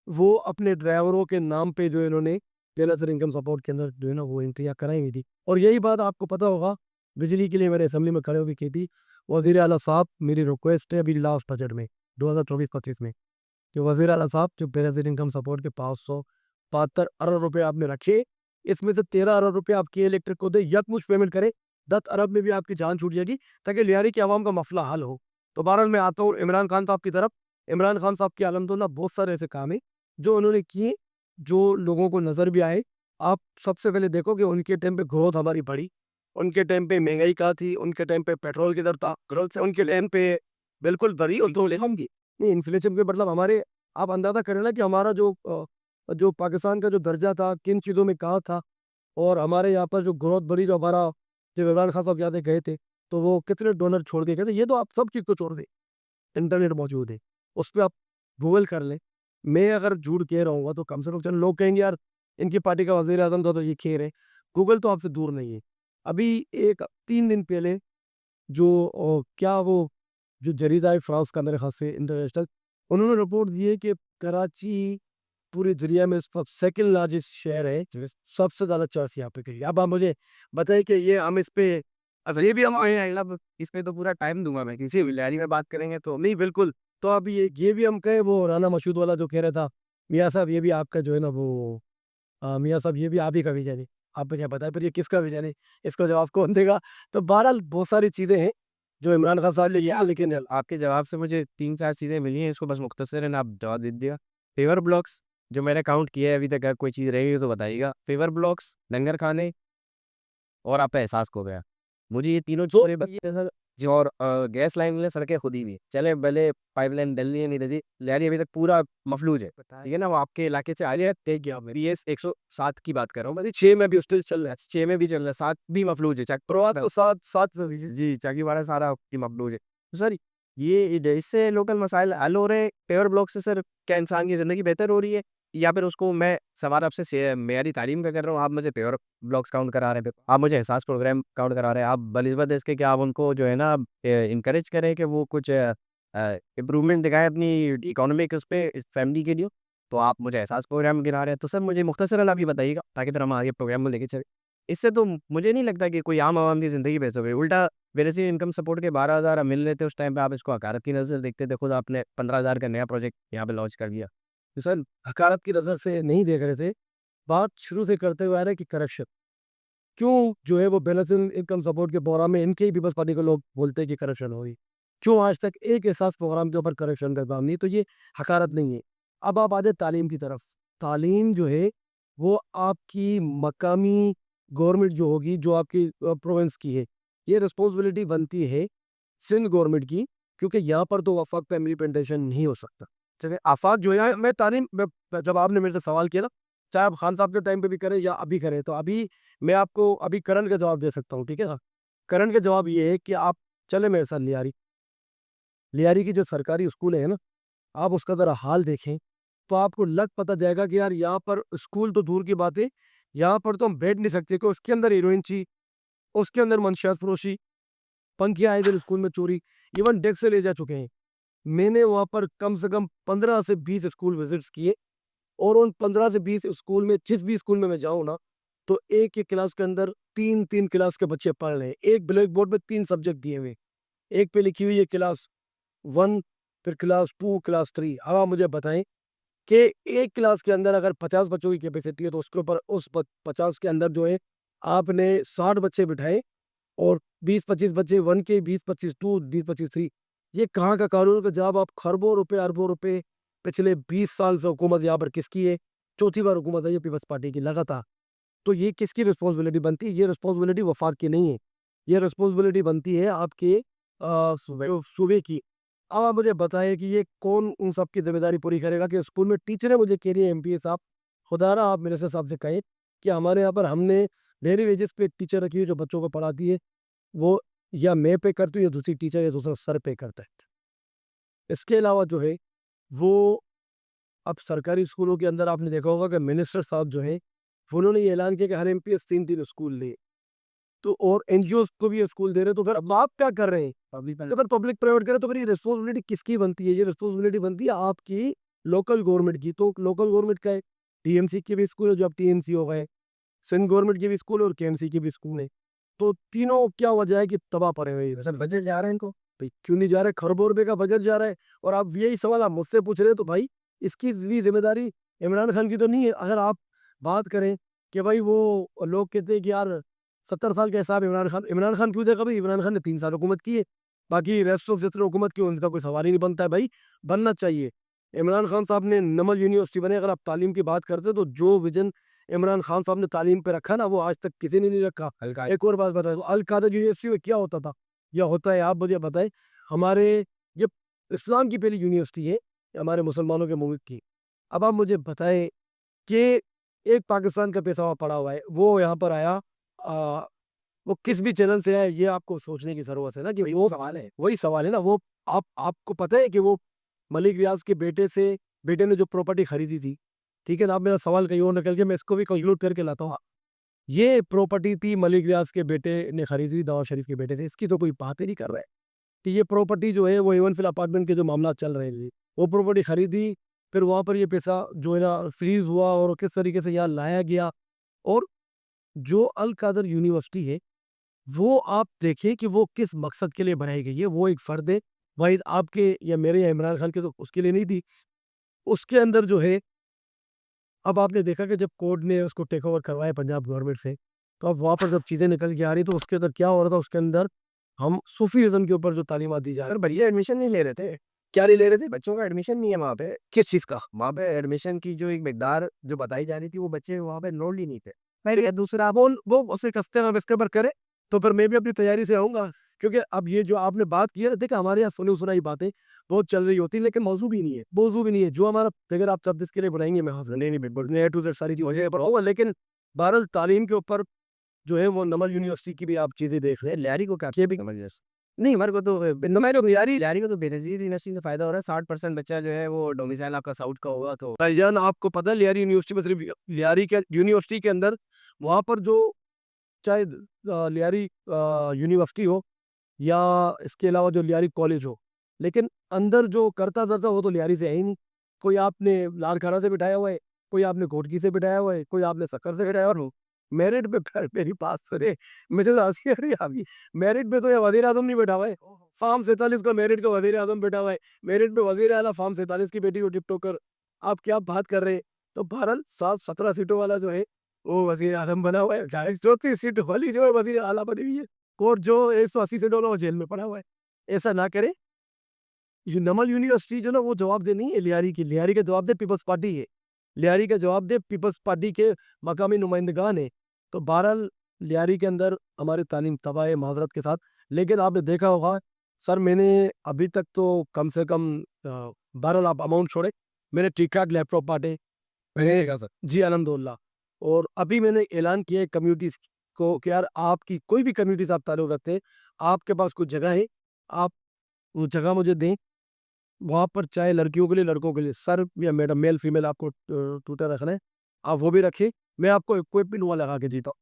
वो अपने ड्राइवरों के नाम पे जो इन्होंने बेनज़ीर इनकम सपोर्ट के अंदर जो है ना वो एंट्रियाँ कराई हुई थी। और यही बात आपको पता होगा, बिजली के लिए मेरे असेंबली में खड़े होके की थी वज़ीर आला साहब। मेरी रिक्वेस्ट है अभी लास्ट बजट में 2024-25 में कि वज़ीर आला साहब जो बेनज़ीर इनकम सपोर्ट के 572 अरब रुपए आपने रखे, इसमें से 13 अरब रुपए आप के इलेक्ट्रिक को दें, यकमुश्त पेमेंट करें, 10 अरब में भी आपकी जान छूट जाएगी, ताकि लियारी की आवाम का मसला हल हो। तो बहरहाल मैं आता हूँ इमरान खान साहब की तरफ। इमरान खान साहब के अल्हम्दुलिल्लाह बहुत सारे ऐसे काम हैं जो उन्होंने किए, जो लोगों को नज़र भी आए। आप सबसे पहले देखो कि उनके टाइम पे ग्रोथ हमारी बढ़ी, उनके टाइम पे महंगाई कहाँ थी, उनके टाइम पे पेट्रोल की दर था, ग्रोथ से उनके टाइम पे बिल्कुल बढ़ी, और तो हम की नहीं इन्फ्लेशन के मतलब हमारे, आप अंदाज़ा करें ना कि हमारा जो पाकिस्तान का जो दर्जा था, किन चीज़ों में कहाँ था, और हमारे यहाँ पर जो ग्रोथ बढ़ी, जो हमारा जब इमरान खान साहब यहाँ से गए थे, तो वो कितने डोनर छोड़ के गए थे। ये तो आप सब चीज़ को छोड़ दें, इंटरनेट मौजूद है, उस पे आप गूगल कर लें। मैं अगर झूठ कह रहा हूँगा तो कम से कम चलो लोग कहेंगे यार इनकी पार्टी का वज़ीर-ए-आज़म था तो ये कह रहे हैं। गूगल तो आपसे दूर नहीं है। अभी एक 3 दिन पहले जो क्या वो जो जरीदा है फ्रांस का, मेरे ख़्याल से इंटरनेशनल, उन्होंने रिपोर्ट दी है कि कराची पूरी दुनिया में इस वक़्त सेकंड लार्जेस्ट शहर है, सबसे ज़्यादा चर्च यहाँ पे करी। अब आप मुझे बताइए कि ये हम इस पे, अच्छा ये भी हम मतलब इसमें तो पूरा टाइम दूँगा मैं, किसी भी लहरी में बात करेंगे तो नहीं बिल्कुल, तो अब ये भी हम कहें, वो राना मशहूद वाला जो कह रहा था, मियाँ साहब ये भी आपका जो है ना वो मियाँ साहब ये भी आप ही का विज़न है। आप मुझे बताएँ फिर ये किसका विज़न है? इसका जवाब कौन देगा? तो बहरहाल बहुत सारी चीज़ें हैं जो इमरान खान साहब ने किया, लेकिन आपके जवाब से मुझे 3-4 चीज़ें मिली हैं, इसको बस मुख्तसरन आप जवाब दे दिया। फेवर ब्लॉक्स जो मैंने काउंट किया है अभी तक, अगर कोई चीज़ रही हो तो बताइएगा। फेवर ब्लॉक्स, लंगर खाने और आपका एहसास खो गया। मुझे ये तीनों तो चीज़ें बताइए सर जी। और गैस लाइन में सड़कें खुदी हुई हैं। चले भले पाइपलाइन डली है नहीं डली, लहरी अभी तक पूरा मफलूज है। ठीक है ना? वो आपके इलाके से आ रही है, तय किया आपने। बीएस 107 की बात कर रहा हूँ मैं। 6 में भी स्टिल चल रहा है, 6 में भी चल रहा है, 7 भी मफलूज है। तो 7 जी, चाकीवाड़ा सारा आपकी मफलूज है। तो सर ये इससे लोकल मसाइल हल हो रहे हैं, पेवर ब्लॉक से सर क्या इंसान की ज़िंदगी बेहतर हो रही है? या फिर उसको मैं सवाल आपसे से मेयारी तालीम का कर रहा हूँ, आप मुझे पेवर ब्लॉक्स काउंट करा रहे हैं, आप मुझे एहसास प्रोग्राम काउंट करा रहे हैं, आप बनिस्बत इसके कि आप उनको जो है ना इनकरेज करें कि वो कुछ इम्प्रूवमेंट दिखाएँ अपनी इकोनॉमिक उस पे इस फैमिली के लिए, तो आप मुझे एहसास प्रोग्राम गिना रहे हैं। तो सर मुझे मुख्तसरन आप ये बताइएगा ताकि फिर हम आगे प्रोग्राम को लेके चलें। इससे तो मुझे नहीं लगता कि कोई आम आवाम की ज़िंदगी बेहतर हुई, उल्टा बेसिक इनकम सपोर्ट के 12,000 अब मिल रहे थे उस टाइम पे, आप इसको हकारत की नज़र से देखते थे, खुद आपने 15,000 का नया प्रोजेक्ट यहाँ पे लॉन्च कर दिया। तो सर हकारत की नज़र से नहीं देख रहे थे, बात शुरू से करते हुए आ रहे हैं कि करप्शन क्यों जो है वो बेनज़ीर इनकम सपोर्ट के प्रोग्राम में इनके ही पीपल्स पार्टी के लोग बोलते हैं कि करप्शन हो रही। क्यों आज तक एक एहसास प्रोग्राम के ऊपर करप्शन का काम नहीं, तो ये हकारत नहीं है। अब आप आ जाए तालीम की तरफ। तालीम जो है वो आपकी मकामी गवर्नमेंट जो होगी, जो आपकी प्रोविंस की है, ये रिस्पॉन्सिबिलिटी बनती है सिंध गवर्नमेंट की, क्योंकि यहाँ पर तो वफ़ाक पे इम्प्लीमेंटेशन नहीं हो सकता। चलिए आफ़ाक जो है मैं तालीम मैं जब आपने मेरे से सवाल किया ना, चाहे आप खान साहब के टाइम पे भी करें या अभी करें, तो अभी मैं आपको अभी करंट का जवाब दे सकता हूँ, ठीक है ना? करंट का जवाब ये है कि आप चलें मेरे साथ लियारी। लियारी की जो सरकारी स्कूल है ना, आप उसका ज़रा हाल देखें, तो आपको लग पता जाएगा कि यार यहाँ पर स्कूल तो दूर की बात है, यहाँ पर तो हम बैठ नहीं सकते, कि उसके अंदर हीरोइन ची, उसके अंदर मंशियात फरोशी, पंखियाँ आए दिन स्कूल में चोरी, इवन डेस्क से ले जा चुके हैं। मैंने वहाँ पर कम से कम 15 से 20 स्कूल विज़िट्स किए, और उन 15 से 20 स्कूल में जिस भी स्कूल में मैं जाऊँ ना, तो एक एक क्लास के अंदर 3-3 क्लास के बच्चे पढ़ रहे हैं। एक ब्लैक बोर्ड पे 3 सब्जेक्ट दिए हुए हैं। एक पे लिखी हुई है क्लास 1, फिर क्लास 2, क्लास 3। अब आप मुझे बताएँ कि एक क्लास के अंदर अगर 50 बच्चों की कैपेसिटी है तो उसके ऊपर उस 50 के अंदर जो है आपने 60 बच्चे बिठाए और 20-25 बच्चे 1 के, 20-25 2, 20-25 3। ये कहाँ का कानून का जब आप खरबों रुपए, अरबों रुपए पिछले 20 साल से हुकूमत यहाँ पर किसकी है? चौथी बार हुकूमत है ये पीपल्स पार्टी की लगातार। तो ये किसकी रिस्पॉन्सिबिलिटी बनती है? ये रिस्पॉन्सिबिलिटी वफाक की नहीं है। ये रिस्पॉन्सिबिलिटी बनती है आपके सूबे की। अब आप मुझे बताएँ कि ये कौन उन सब की ज़िम्मेदारी पूरी करेगा कि स्कूल में टीचरें मुझे कह रही है एमपीए साहब, खुदारा आप मिनिस्टर साहब से कहें कि हमारे यहाँ पर हमने डेली वेजेस पे एक टीचर रखी है जो बच्चों को पढ़ाती है। वो या मैं पे करती हूँ या दूसरी टीचर या दूसरा सर पे करता है। इसके अलावा जो है वो अब सरकारी स्कूलों के अंदर आपने देखा होगा कि मिनिस्टर साहब जो हैं, उन्होंने ये ऐलान किया कि हर एमपीएस 3-3 स्कूल लें। तो और एनजीओज़ को भी ये स्कूल दे रहे हैं, तो फिर अब आप क्या कर रहे हैं? तो फिर पब्लिक प्राइवेट करे तो फिर ये रिस्पॉन्सिबिलिटी किसकी बनती है? ये रिस्पॉन्सिबिलिटी बनती है आपकी लोकल गवर्नमेंट की। तो लोकल गवर्नमेंट का है, टीएमसी के भी स्कूल है जो अब टीएमसी हो गए, सेंट्रल गवर्नमेंट के भी स्कूल है और केएमसी के भी स्कूल है। तो तीनों क्या वजह है कि तबाह पड़े हुए हैं? सर बजट जा रहा है इनको। भाई क्यों नहीं जा रहा है? खरबों रुपए का बजट जा रहा है और आप यही सवाल आप मुझसे पूछ रहे हैं, तो भाई इसकी भी ज़िम्मेदारी इमरान खान की तो नहीं है। अगर आप बात करें कि भाई वो लोग कहते हैं कि यार 70 साल का हिसाब इमरान खान क्यों देगा भाई? इमरान खान ने 3 साल हुकूमत की है। बाकी रेस्ट ऑफ जितने हुकूमत की उनका कोई सवाल ही नहीं बनता है भाई, बनना चाहिए। इमरान खान साहब ने नमल यूनिवर्सिटी बनाई। अगर आप तालीम की बात करते हैं तो जो विज़न इमरान खान साहब ने तालीम पे रखा ना वो आज तक किसी ने नहीं रखा। एक और बात बताऊँ, अल कादर यूनिवर्सिटी में क्या होता था या होता है आप मुझे बताएं। हमारे ये इस्लाम की पहली यूनिवर्सिटी है हमारे मुसलमानों के मुल्क की। अब आप मुझे बताएं कि एक पाकिस्तान का पैसा वहाँ पड़ा हुआ है, वो यहाँ पर आया, आ, वो किस भी चैनल से आया ये आपको सोचने की जरूरत है ना कि वो सवाल है, वही सवाल है ना। वो आपको पता है कि वो मलिक रियाज के बेटे ने जो प्रॉपर्टी खरीदी थी, ठीक है ना। आप मेरा सवाल कहीं और निकल के मैं इसको भी कंक्लूड करके लाता हूँ। ये प्रॉपर्टी थी मलिक रियाज के बेटे ने खरीदी थी, नवाज शरीफ के बेटे से। इसकी तो कोई बात ही नहीं कर रहा है कि ये प्रॉपर्टी जो है वो एवन फिल अपार्टमेंट के जो मामला चल रहे थे, वो प्रॉपर्टी खरीदी, फिर वहाँ पर ये पैसा जो है ना फ्रीज हुआ और किस तरीके से यहाँ लाया गया। और जो अल कादर यूनिवर्सिटी है वो आप देखें कि वो किस मकसद के लिए बनाई गई है। वो एक फ़र्द है, भाई आपके या मेरे या इमरान खान के तो उसके लिए नहीं थी। उसके अंदर जो है अब आपने देखा कि जब कोर्ट ने उसको टेक ओवर करवाया पंजाब गवर्नमेंट से, तो अब वहाँ पर जब चीज़ें निकल के आ रही तो उसके अंदर क्या हो रहा था, उसके अंदर हम सूफीज़्म के ऊपर जो तालीमात दी जा सर रही। भैया एडमिशन नहीं ले रहे थे, क्या नहीं ले रहे थे? बच्चों का एडमिशन नहीं है वहाँ पे। किस चीज़ का? वहाँ पे एडमिशन की जो एक मिकदार जो बताई जा रही थी वो बच्चे वहाँ पे एनरोल्ड ही नहीं थे। फिर ये दूसरा वो उसे कसते हैं इसके ऊपर करे, तो फिर मैं भी अपनी तैयारी से आऊँगा। क्योंकि अब ये जो आपने बात की है ना, देखिए हमारे यहाँ सुनी-सुनाई बातें बहुत चल रही होती है, लेकिन मौज़ू भी नहीं है, मौज़ू भी नहीं है। जो हमारा अगर आप शब्द इसके लिए बनाएँगे मैं हाज़िर, नहीं, नहीं, बिल्कुल, मैं ए टू ज़ेड सारी चीज़ें पढ़ाऊँगा। लेकिन बहरहाल तालीम के ऊपर जो है वो नमल यूनिवर्सिटी की भी आप चीज़ें देख रहे हैं। लैरी को क्या ये भी समझ नहीं हमारे को तो यारी लैरी को तो बेनज़ीर यूनिवर्सिटी से फ़ायदा हो रहा है। 60% बच्चा जो है वो डोमिसाइल आपका साउथ का होगा तो भाईजान आपको पता है लियारी यूनिवर्सिटी में सिर्फ लियारी के यूनिवर्सिटी के अंदर वहाँ पर जो चाहे लियारी यूनिवर्सिटी हो या इसके अलावा जो लियारी कॉलेज हो, लेकिन अंदर जो करता धरता वो तो लियारी से है ही नहीं। कोई आपने लालखाना से बिठाया हुआ है, कोई आपने घोटकी से बिठाया हुआ है, कोई आपने सक्कर से बिठाया हुआ है। मेरिट पे मेरी बात सुने, मुझे तो हंसी आ रही है अभी। मेरिट पे तो ये वजीर आजम नहीं बैठा हुआ है, फार्म 47 का मेरिट का वजीर आजम बैठा हुआ है। मेरिट पे वजीर आला फार्म 47 की बेटी को टिकटॉक कर, आप क्या बात कर रहे हैं? तो बहरहाल 17 सीटों वाला जो है वो वजीर आजम बना हुआ है, 34 सीट वाली जो है वजीर आला बनी हुई है, और जो 180 सीटों वाला वो जेल में पड़ा हुआ है। ऐसा ना करे। ये नमल यूनिवर्सिटी जो ना वो जवाबदेह नहीं है लियारी की। लियारी का जवाबदेह पीपल्स पार्टी है। लियारी का जवाबदेह पीपल्स पार्टी के मकामी नुमाइंदगान है। तो बहरहाल लियारी के अंदर हमारी तालीम तबाह है माज़रत के साथ। लेकिन आपने देखा होगा सर, मैंने अभी तक तो कम से कम बहरहाल आप अमाउंट छोड़े, मैंने ठीक-ठाक लैपटॉप बाँटे। रहेगा सर। जी, अल्हम्दुलिल्लाह। और अभी मैंने ऐलान किया है कम्युनिटीज़ को कि यार आपकी कोई भी कम्युनिटी से आप ताल्लुक़ रखते हैं, आपके पास कुछ जगह है, आप वो जगह मुझे दें। वहाँ पर चाहे लड़कियों के लिए, लड़कों के लिए, सर या मैडम, मेल फीमेल आपको ट्यूटर रखना है, आप वो भी रखिए। मैं आपको इक्विपमेंट वहाँ लगा के देता हूँ।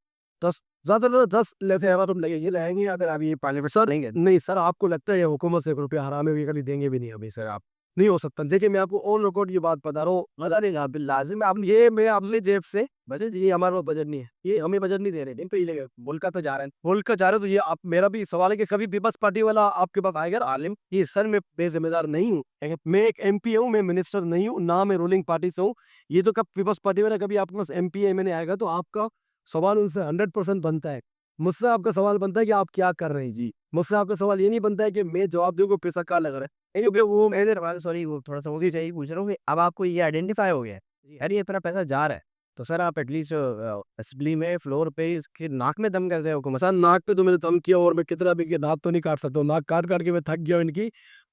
10 ज़्यादा से ज़्यादा 10 लेसे अगर तुम ये लगेगी। लाएँगे या फिर आप ये पार्लियामेंट सर लेंगे? नहीं सर, आपको लगता है ये हुकूमत से ₹1 हराम है, ये कभी देंगे भी नहीं अभी सर सर। आप नहीं हो सकता। देखिए मैं आपको ऑन रिकॉर्ड ये बात बता रहा हूँ, मज़ा नहीं यहाँ पे लाज़िम आप ये मैं अपनी जेब से बजट ये हमारे पास बजट नहीं है। ये हमें बजट नहीं दे रहे हैं, पहले मुल्क का तो जा रहे हैं। मुल्क का जा रहे हो तो ये आप मेरा भी सवाल है कि कभी पीपल्स पार्टी वाला आपके पास आएगा आलिम? ये सर मैं बेज़िम्मेदार नहीं हूँ। मैं एक एमपी हूँ, मैं मिनिस्टर नहीं हूँ, ना मैं रूलिंग पार्टी से हूँ। ये तो कब पीपल्स पार्टी वाला कभी आपके पास एमपी एमएलए आएगा तो आपका सवाल उनसे 100% बनता है। मुझसे आपका सवाल बनता है कि आप क्या कर रहे हैं? जी। मुझसे आपका सवाल ये नहीं बनता है कि मैं जवाब दूँ को पैसा कहाँ लग रहा है? नहीं, क्योंकि वो मेरे सवाल सॉरी वो थोड़ा-सा उसी से ही पूछ रहा हूँ कि अब आपको ये आइडेंटिफ़ाई हो गया है, यार ये इतना पैसा जा रहा है, तो सर आप एटलीस्ट असेंबली में फ्लोर पे इसके नाक में दम कर दें हुकूमत। सर नाक पे तो मैंने दम किया और मैं कितना भी किया दाँत तो नहीं काट सकता हूँ। नाक काट-काट के मैं थक गया हूँ इनकी।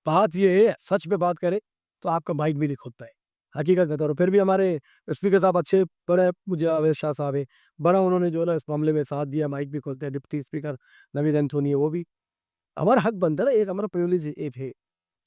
बात ये है सच पे बात करें तो आपका माइक भी नहीं खुलता है। हकीकत बता रहा हूँ। फिर भी हमारे स्पीकर साहब अच्छे बड़े मुझे अवैध शाह साहब हैं। बड़ा उन्होंने जो है ना इस मामले में साथ दिया, माइक भी खोलते हैं। डिप्टी स्पीकर नवीद एंथोनी है वो भी। हमारा हक बनता है ना, एक हमारा प्रिविलेज एक है।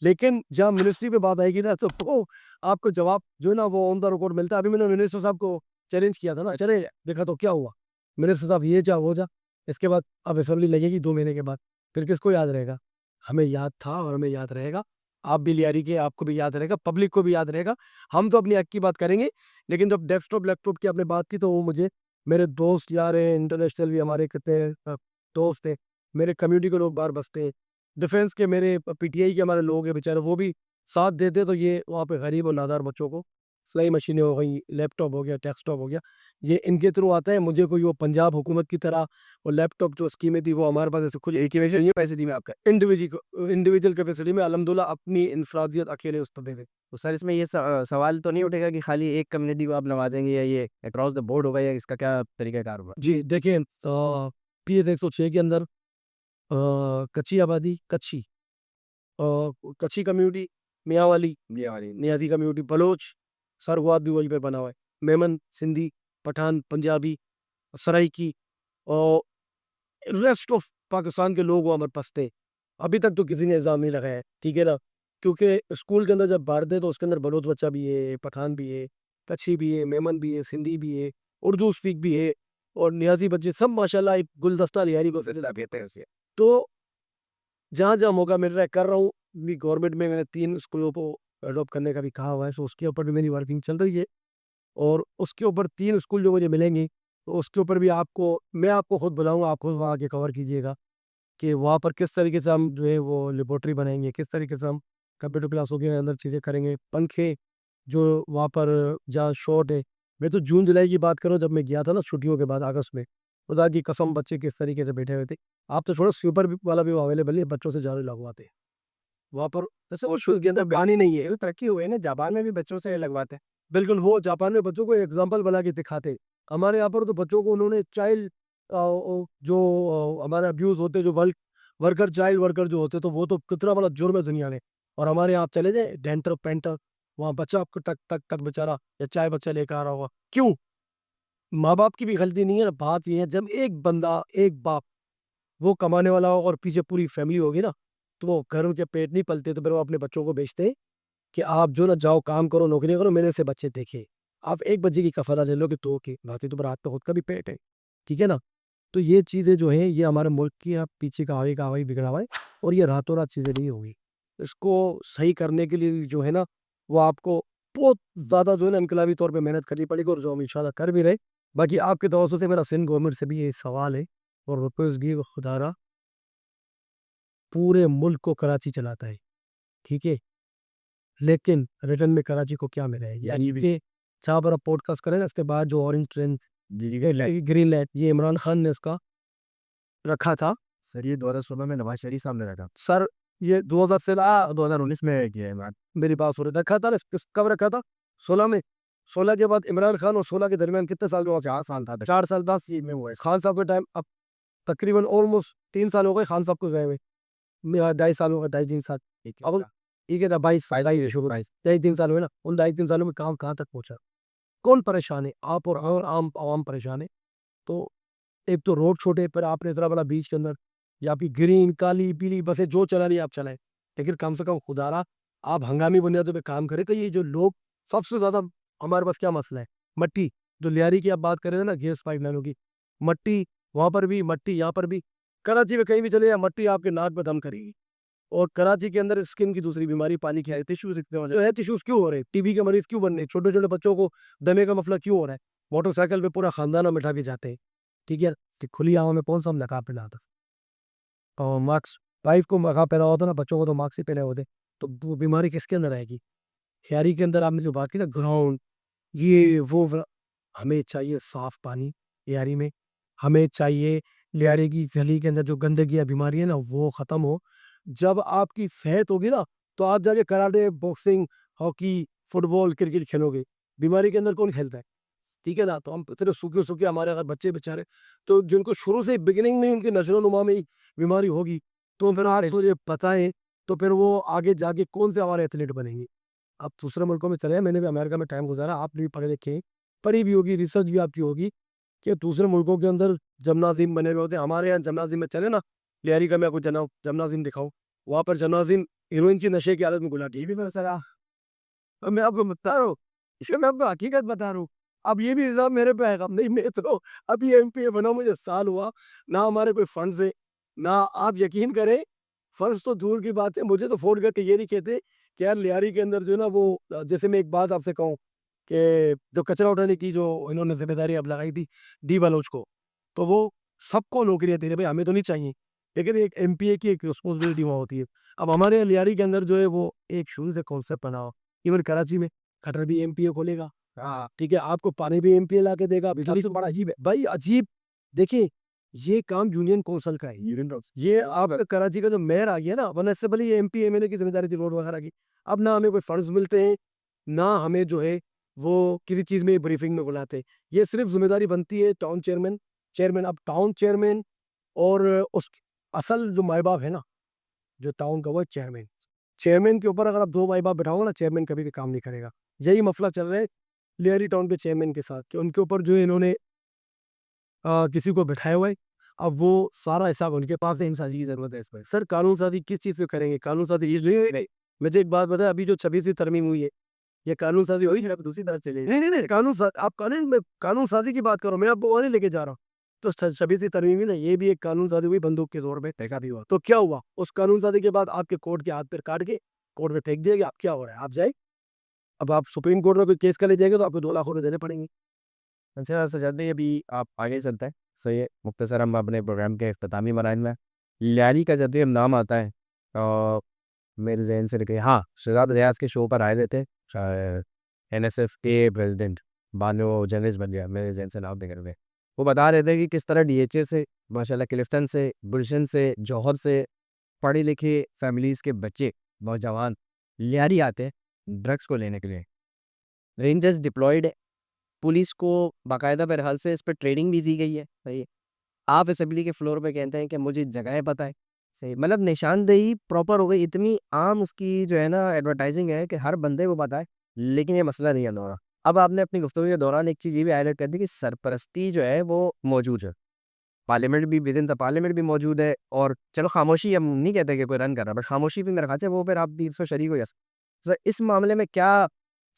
लेकिन जहाँ मिनिस्ट्री पे बात आएगी ना तो वो आपको जवाब जो है ना वो ऑन द रिकॉर्ड मिलता है। अभी मैंने मिनिस्टर साहब को चैलेंज किया था ना, चले देखा तो क्या हुआ? मिनिस्टर साहब ये जा वो जा, इसके बाद अब असेंबली लगेगी 2 महीने के बाद, फिर किसको याद रहेगा? हमें याद था और हमें याद रहेगा। आप भी लियारी के आपको भी याद रहेगा, पब्लिक को भी याद रहेगा। हम तो अपनी हक की बात करेंगे, लेकिन जब डेस्कटॉप, लैपटॉप की आपने बात की तो वो मुझे मेरे दोस्त यार हैं, इंटरनेशनल भी हमारे कितने दोस्त हैं, मेरे कम्युनिटी के लोग बाहर बसते हैं। डिफेंस के मेरे पीटीआई के हमारे लोग हैं बेचारे वो भी साथ देते तो ये वहाँ पे गरीब और नादार बच्चों को सिलाई मशीनें हो गई, लैपटॉप हो गया, डेस्कटॉप हो गया, ये इनके थ्रू आता है। मुझे कोई वो पंजाब हुकूमत की तरह वो लैपटॉप जो स्कीमें थी वो हमारे पास ऐसे कुछ एक ही वजह ये पैसे दी मैं आपका इंडिविजुअल कैपेसिटी में अल्हम्दुलिल्लाह अपनी इंफरादियत अकेले उस पर दे दे। तो सर इसमें ये सवाल तो नहीं उठेगा कि खाली एक कम्युनिटी को आप नवाज़ेंगे या ये अक्रॉस द बोर्ड होगा या इसका क्या तरीक़ाकार होगा? जी देखिए पीएस 106 के अंदर कच्ची आबादी कच्छी कम्युनिटी, मियाँवाली, नियाज़ी कम्युनिटी, बलोच, सरगुआद भी वहीं पे बना हुआ है। मेमन, सिंधी, पठान, पंजाबी, सराइकी और रेस्ट ऑफ पाकिस्तान के लोग वहाँ पर बसते हैं। अभी तक तो किसी ने इल्ज़ाम नहीं लगाया है, ठीक है ना? क्योंकि स्कूल के अंदर जब बाँटते तो उसके अंदर बलोच बच्चा भी है, पठान भी है, कच्छी भी है, मेमन भी है, सिंधी भी है, उर्दू स्पीक भी है और नियाज़ी बच्चे सब माशाल्लाह एक गुलदस्ता लियारी को सिलसिला कहते हैं उसे। तो जहाँ-जहाँ मौका मिल रहा है कर रहा हूँ। भी गवर्नमेंट में मैंने 3 स्कूलों को अडॉप्ट करने का भी कहा हुआ है, तो उसके ऊपर भी मेरी वर्किंग चल रही है और उसके ऊपर 3 स्कूल जो मुझे मिलेंगे, तो उसके ऊपर भी मैं आपको खुद बुलाऊँगा, आप खुद वहाँ आके कवर कीजिएगा कि वहाँ पर किस तरीके से हम जो है वो लेबोरेटरी बनाएँगे, किस तरीके से हम कंप्यूटर क्लासों के अंदर चीज़ें करेंगे। पंखे जो वहाँ पर जहाँ शॉर्ट है, मैं तो जून-जुलाई की बात कर रहा हूँ जब मैं गया था ना छुट्टियों के बाद अगस्त में, खुदा की कसम बच्चे किस तरीके से बैठे हुए थे। आप तो छोड़ो स्वीपर भी वाला भी अवेलेबल है, बच्चों से झाड़ू लगवाते हैं। वहाँ पर जैसे वो शुरू के अंदर कहानी नहीं है, तरक्की हुई है ना, जापान में भी बच्चों से लगवाते हैं। बिल्कुल, वो जापान में बच्चों को एग्ज़ाम्पल बना के दिखाते हैं। हमारे यहाँ पर तो बच्चों को उन्होंने चाइल्ड जो हमारे अब्यूज़ होते जो वर्कर चाइल्ड वर्कर जो होते तो वो तो कितना बड़ा जुर्म है दुनिया में। और हमारे यहाँ आप चले जाएँ डेंटर पेंटर, वहाँ बच्चा आपको टक, टक, टक बेचारा या चाय बच्चा लेकर आ रहा होगा। क्यों? माँ-बाप की भी गलती नहीं है ना, बात ये है जब एक बंदा, एक बाप वो कमाने वाला हो और पीछे पूरी फैमिली होगी ना, तो वो घर उनके पेट नहीं पलते, तो फिर वो अपने बच्चों को भेजते हैं कि आप जो ना जाओ काम करो, नौकरी करो, मेरे से बच्चे देखें। आप एक बच्चे की कफ़ालत ले लो कि 2 की, बाकी तो फिर आपका खुद का भी पेट है। ठीक है ना? तो ये चीज़ें जो हैं, ये हमारे मुल्क की अब पीछे का हवाई बिगड़ा हुआ है और ये रातों-रात चीज़ें नहीं होंगी। इसको सही करने के लिए जो है ना, वो आपको बहुत ज़्यादा जो है ना इनकलाबी तौर पे मेहनत करनी पड़ेगी और जो हम इंशाल्लाह कर भी रहे। बाकी आपके तवज्जो से मेरा सिंध गवर्नमेंट से भी ये सवाल है और रिक्वेस्ट भी है कि खुदारा पूरे मुल्क को कराची चलाता है, ठीक है? लेकिन रिटर्न में कराची को क्या मिला है? यानी कि जहाँ पर आप पॉडकास्ट करें ना, इसके बाद जो ऑरेंज ट्रेन ग्रीन लाइट ये इमरान खान ने इसका रखा था। सर ये 2016 में नवाज़ शरीफ साहब ने रखा। सर ये 2016 2019 में किया है बात। मेरी बात हो रही रखा था ना, कब रखा था? 16 में। 16 के बाद इमरान खान और 16 के दरमियान कितने साल हुआ? 4 साल था। 4 साल बाद सी में हुआ है। खान साहब के टाइम अब तकरीबन ऑलमोस्ट 3 साल हो गए खान साहब को गए हुए। 2.5 साल हो गए, 2.5-3 साल। अब ठीक है ना 22 2.5-3 साल हुए ना, उन 2.5-3 सालों में काम कहाँ तक पहुँचा? कौन परेशान है? आप और आम आवाम परेशान है। तो एक तो रोड छोटे पर आपने इतना बड़ा बीच के अंदर या आपकी ग्रीन, काली, पीली बसें जो चलानी है आप चलाएँ। लेकिन कम से कम खुदारा आप हंगामी बुनियादों पे काम करें कि ये जो लोग सबसे ज़्यादा हमारे पास क्या मसला है? मट्टी, जो लियारी की आप बात कर रहे थे ना गैस पाइपलाइनों की, मट्टी वहाँ पर भी, मट्टी यहाँ पर भी। कराची में कहीं भी चले जाएँ मट्टी आपके नाक पे दम करेगी। और कराची के अंदर स्किन की दूसरी बीमारी पानी की है, टिश्यूज जो है, टिश्यूज क्यों हो रहे हैं, टीबी के मरीज क्यों बन रहे हैं, छोटे छोटे बच्चों को दमे का मसला क्यों हो रहा है, मोटरसाइकिल पे पूरा खानदान हम बिठा के जाते हैं, ठीक है, कि खुली हवा में कौन सा हम नकाब पहना था, और मार्क्स वाइफ को नकाब पहना होता ना, बच्चों को तो मार्क्स ही पहने होते, तो वो बीमारी किसके अंदर आएगी। हयारी के अंदर आपने जो बात की ना, ग्राउंड, ये वो हमें चाहिए साफ पानी लियारी में, हमें चाहिए लियारी की गली के अंदर जो गंदगी या बीमारी है ना वो ख़त्म हो। जब आपकी सेहत होगी ना तो आप जाके karate, boxing, hockey, football, cricket खेलोगे। बीमारी के अंदर कौन खेलता है? ठीक है ना? तो हम इतने सूखे-सूखे हमारे अगर बच्चे बेचारे, तो जिनको शुरू से बिगिनिंग में ही उनकी नज़ो-नुमा में ही बीमारी होगी, तो फिर आप मुझे बताएँ, तो फिर वो आगे जाके कौन से हमारे एथलीट बनेंगे? आप दूसरे मुल्कों में चले हैं, मैंने भी अमेरिका में टाइम गुज़ारा, आप भी पढ़े लिखे हैं, पढ़ी भी होगी, रिसर्च भी आपकी होगी कि दूसरे मुल्कों के अंदर जिम्नाज़ियम बने हुए होते हैं। हमारे यहाँ जिम्नाज़ियम में चले ना, लियारी का मैं आपको जिम्नाज़ियम दिखाऊँ, वहाँ पर जिम्नाज़ियम हेरोइन की नशे की हालत में घुला टीवी में सर अब मैं आपको बता रहा हूँ, इसमें मैं आपको हकीकत बता रहा हूँ। अब ये भी इल्ज़ाम मेरे पे आएगा, नहीं मैं तो अभी एमपीए बना मुझे साल हुआ, ना हमारे कोई फंड्स है, ना आप यकीन करें, फंड्स तो दूर की बात है, मुझे तो फ़ोन करके ये नहीं कहते कि यार लियारी के अंदर जो है ना वो जैसे मैं एक बात आपसे कहूँ कि जो कचरा उठाने की जो इन्होंने ज़िम्मेदारी अब लगाई थी डी बलोच को, तो वो सबको नौकरियाँ दे रहे भाई हमें तो नहीं चाहिए, लेकिन एक एमपीए की एक रिस्पॉन्सिबिलिटी वहाँ होती है। अब हमारे यहाँ लियारी के अंदर जो है वो एक शुरू से कॉन्सेप्ट बना हो, इवन कराची में खटर भी एमपीए खोलेगा, हाँ, ठीक है, आपको पानी भी एमपीए ला के देगा, बिजली तो बड़ा अजीब है। भाई अजीब, देखिए ये काम यूनियन कौंसिल का है, ये आप कराची का जो मेयर आ गया ना, वरना इससे पहले ये एमपी एमएलए की जिम्मेदारी थी रोड वगैरह की। अब ना हमें कोई फंड्स मिलते हैं, ना हमें जो है वो किसी चीज़ में ब्रीफिंग में बुलाते हैं। ये सिर्फ जिम्मेदारी बनती है टाउन चेयरमैन चेयरमैन अब टाउन चेयरमैन और उस असल जो माई बाप है ना, जो टाउन का वो है चेयरमैन। चेयरमैन के ऊपर अगर आप 2 माई-बाप बिठाओगे ना, चेयरमैन कभी भी काम नहीं करेगा। यही मसला चल रहा है लियारी टाउन के चेयरमैन के साथ कि उनके ऊपर जो है इन्होंने किसी को बिठाया हुआ है। अब वो सारा हिसाब उनके पास है, इंसानी की ज़रूरत है इस पे। सर कानून साज़ी किस चीज़ पे करेंगे? कानून साज़ी इसलिए नहीं, मुझे एक बात बताएँ, अभी जो 26वीं तरमीम हुई है, ये कानून साज़ी हुई है अब दूसरी तरफ चले नहीं, नहीं, नहीं, आप कानून साज़ी की बात करो, मैं आपको वहाँ नहीं लेके जा रहा हूँ। तो 26वीं तरमीम हुई ना, ये भी एक कानून साज़ी हुई बंदूक के ज़ोर पे, देखा भी हुआ। तो क्या हुआ? उस कानून साज़ी के बाद आपके कोर्ट के हाथ-पैर काट के कोर्ट में फेंक दिया गया, अब क्या हो रहा है? आप जाइए, अब आप सुप्रीम कोर्ट में कोई केस करने जाएँगे तो आपको 2 लाख रुपए देने पड़ेंगे। अच्छा सजाद भाई, अभी आप आगे चलते हैं। सही है, मुख्तसर हम अपने प्रोग्राम के इख्तितामी मराहल में हैं। लियारी का जब भी हम नाम आता है मेरे ज़हन से निकले, हाँ, शहज़ाद रियाज़ के शो पर आए हुए थे, एनएसएफ के प्रेसिडेंट बानो जर्नलिस्ट बन गया, मेरे ज़हन से नाम निकल गए। वो बता रहे थे कि किस तरह डीएचए से, माशाल्लाह क्लिफ्टन से, गुलशन से, जौहर से पढ़े लिखे फैमिलीज़ के बच्चे, नौजवान लियारी आते हैं ड्रग्स को लेने के लिए। रेंजर्स डिप्लॉयड है, पुलिस को बाकायदा बहरहाल से इस पे ट्रेनिंग भी दी गई है। सही है। आप असेंबली के फ्लोर पे कहते हैं कि मुझे जगह पता है। सही, मतलब निशानदेही प्रॉपर हो गई, इतनी आम उसकी जो है ना एडवर्टाइजिंग है कि हर बंदे को पता है, लेकिन ये मसला नहीं हल हो रहा। अब आपने अपनी गुफ्तगू के दौरान एक चीज़ ये भी हाईलाइट कर दी कि सरपरस्ती जो है वो मौजूद है। पार्लियामेंट भी विदिन द पार्लियामेंट भी मौजूद है, और चलो खामोशी हम नहीं कहते कि कोई रन कर रहा है, बट खामोशी भी मेरे ख़्याल से वो फिर आप भी इसमें शरीक हो जा सकते। सर इस मामले में क्या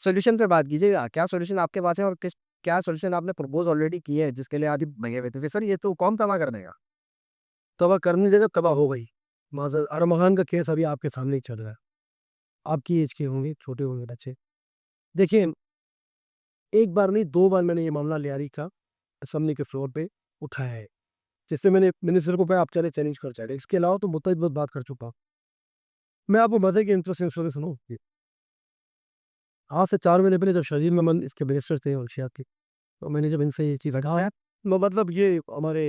सॉल्यूशन पे बात कीजिएगा, क्या सॉल्यूशन आपके पास है, और क्या सॉल्यूशन आपने प्रपोज़ ऑलरेडी किए हैं जिसके लिए आदि भगे हुए थे? सर ये तो कौन तबाह कर देगा। तबाह करने की जगह तबाह हो गई। माज़र अरमग़ान का केस अभी आपके सामने ही चल रहा है। आपकी एज के होंगे, छोटे होंगे बच्चे। देखिए, एक बार नहीं 2 बार मैंने ये मामला लियारी का असेंबली के फ्लोर पे उठाया है, जिसमें मैंने मिनिस्टर को कहा आप चले चैलेंज कर चाहे। इसके अलावा तो मुद्दत बात कर चुका हूँ। मैं आपको मज़े की इंटरेस्टिंग स्टोरी सुनाऊँ? आज से 4 महीने पहले जब शहीद मेमन इसके मिनिस्टर थे मंशियात के, तो मैंने जब इनसे ये चीज़ कहा, मतलब ये हमारे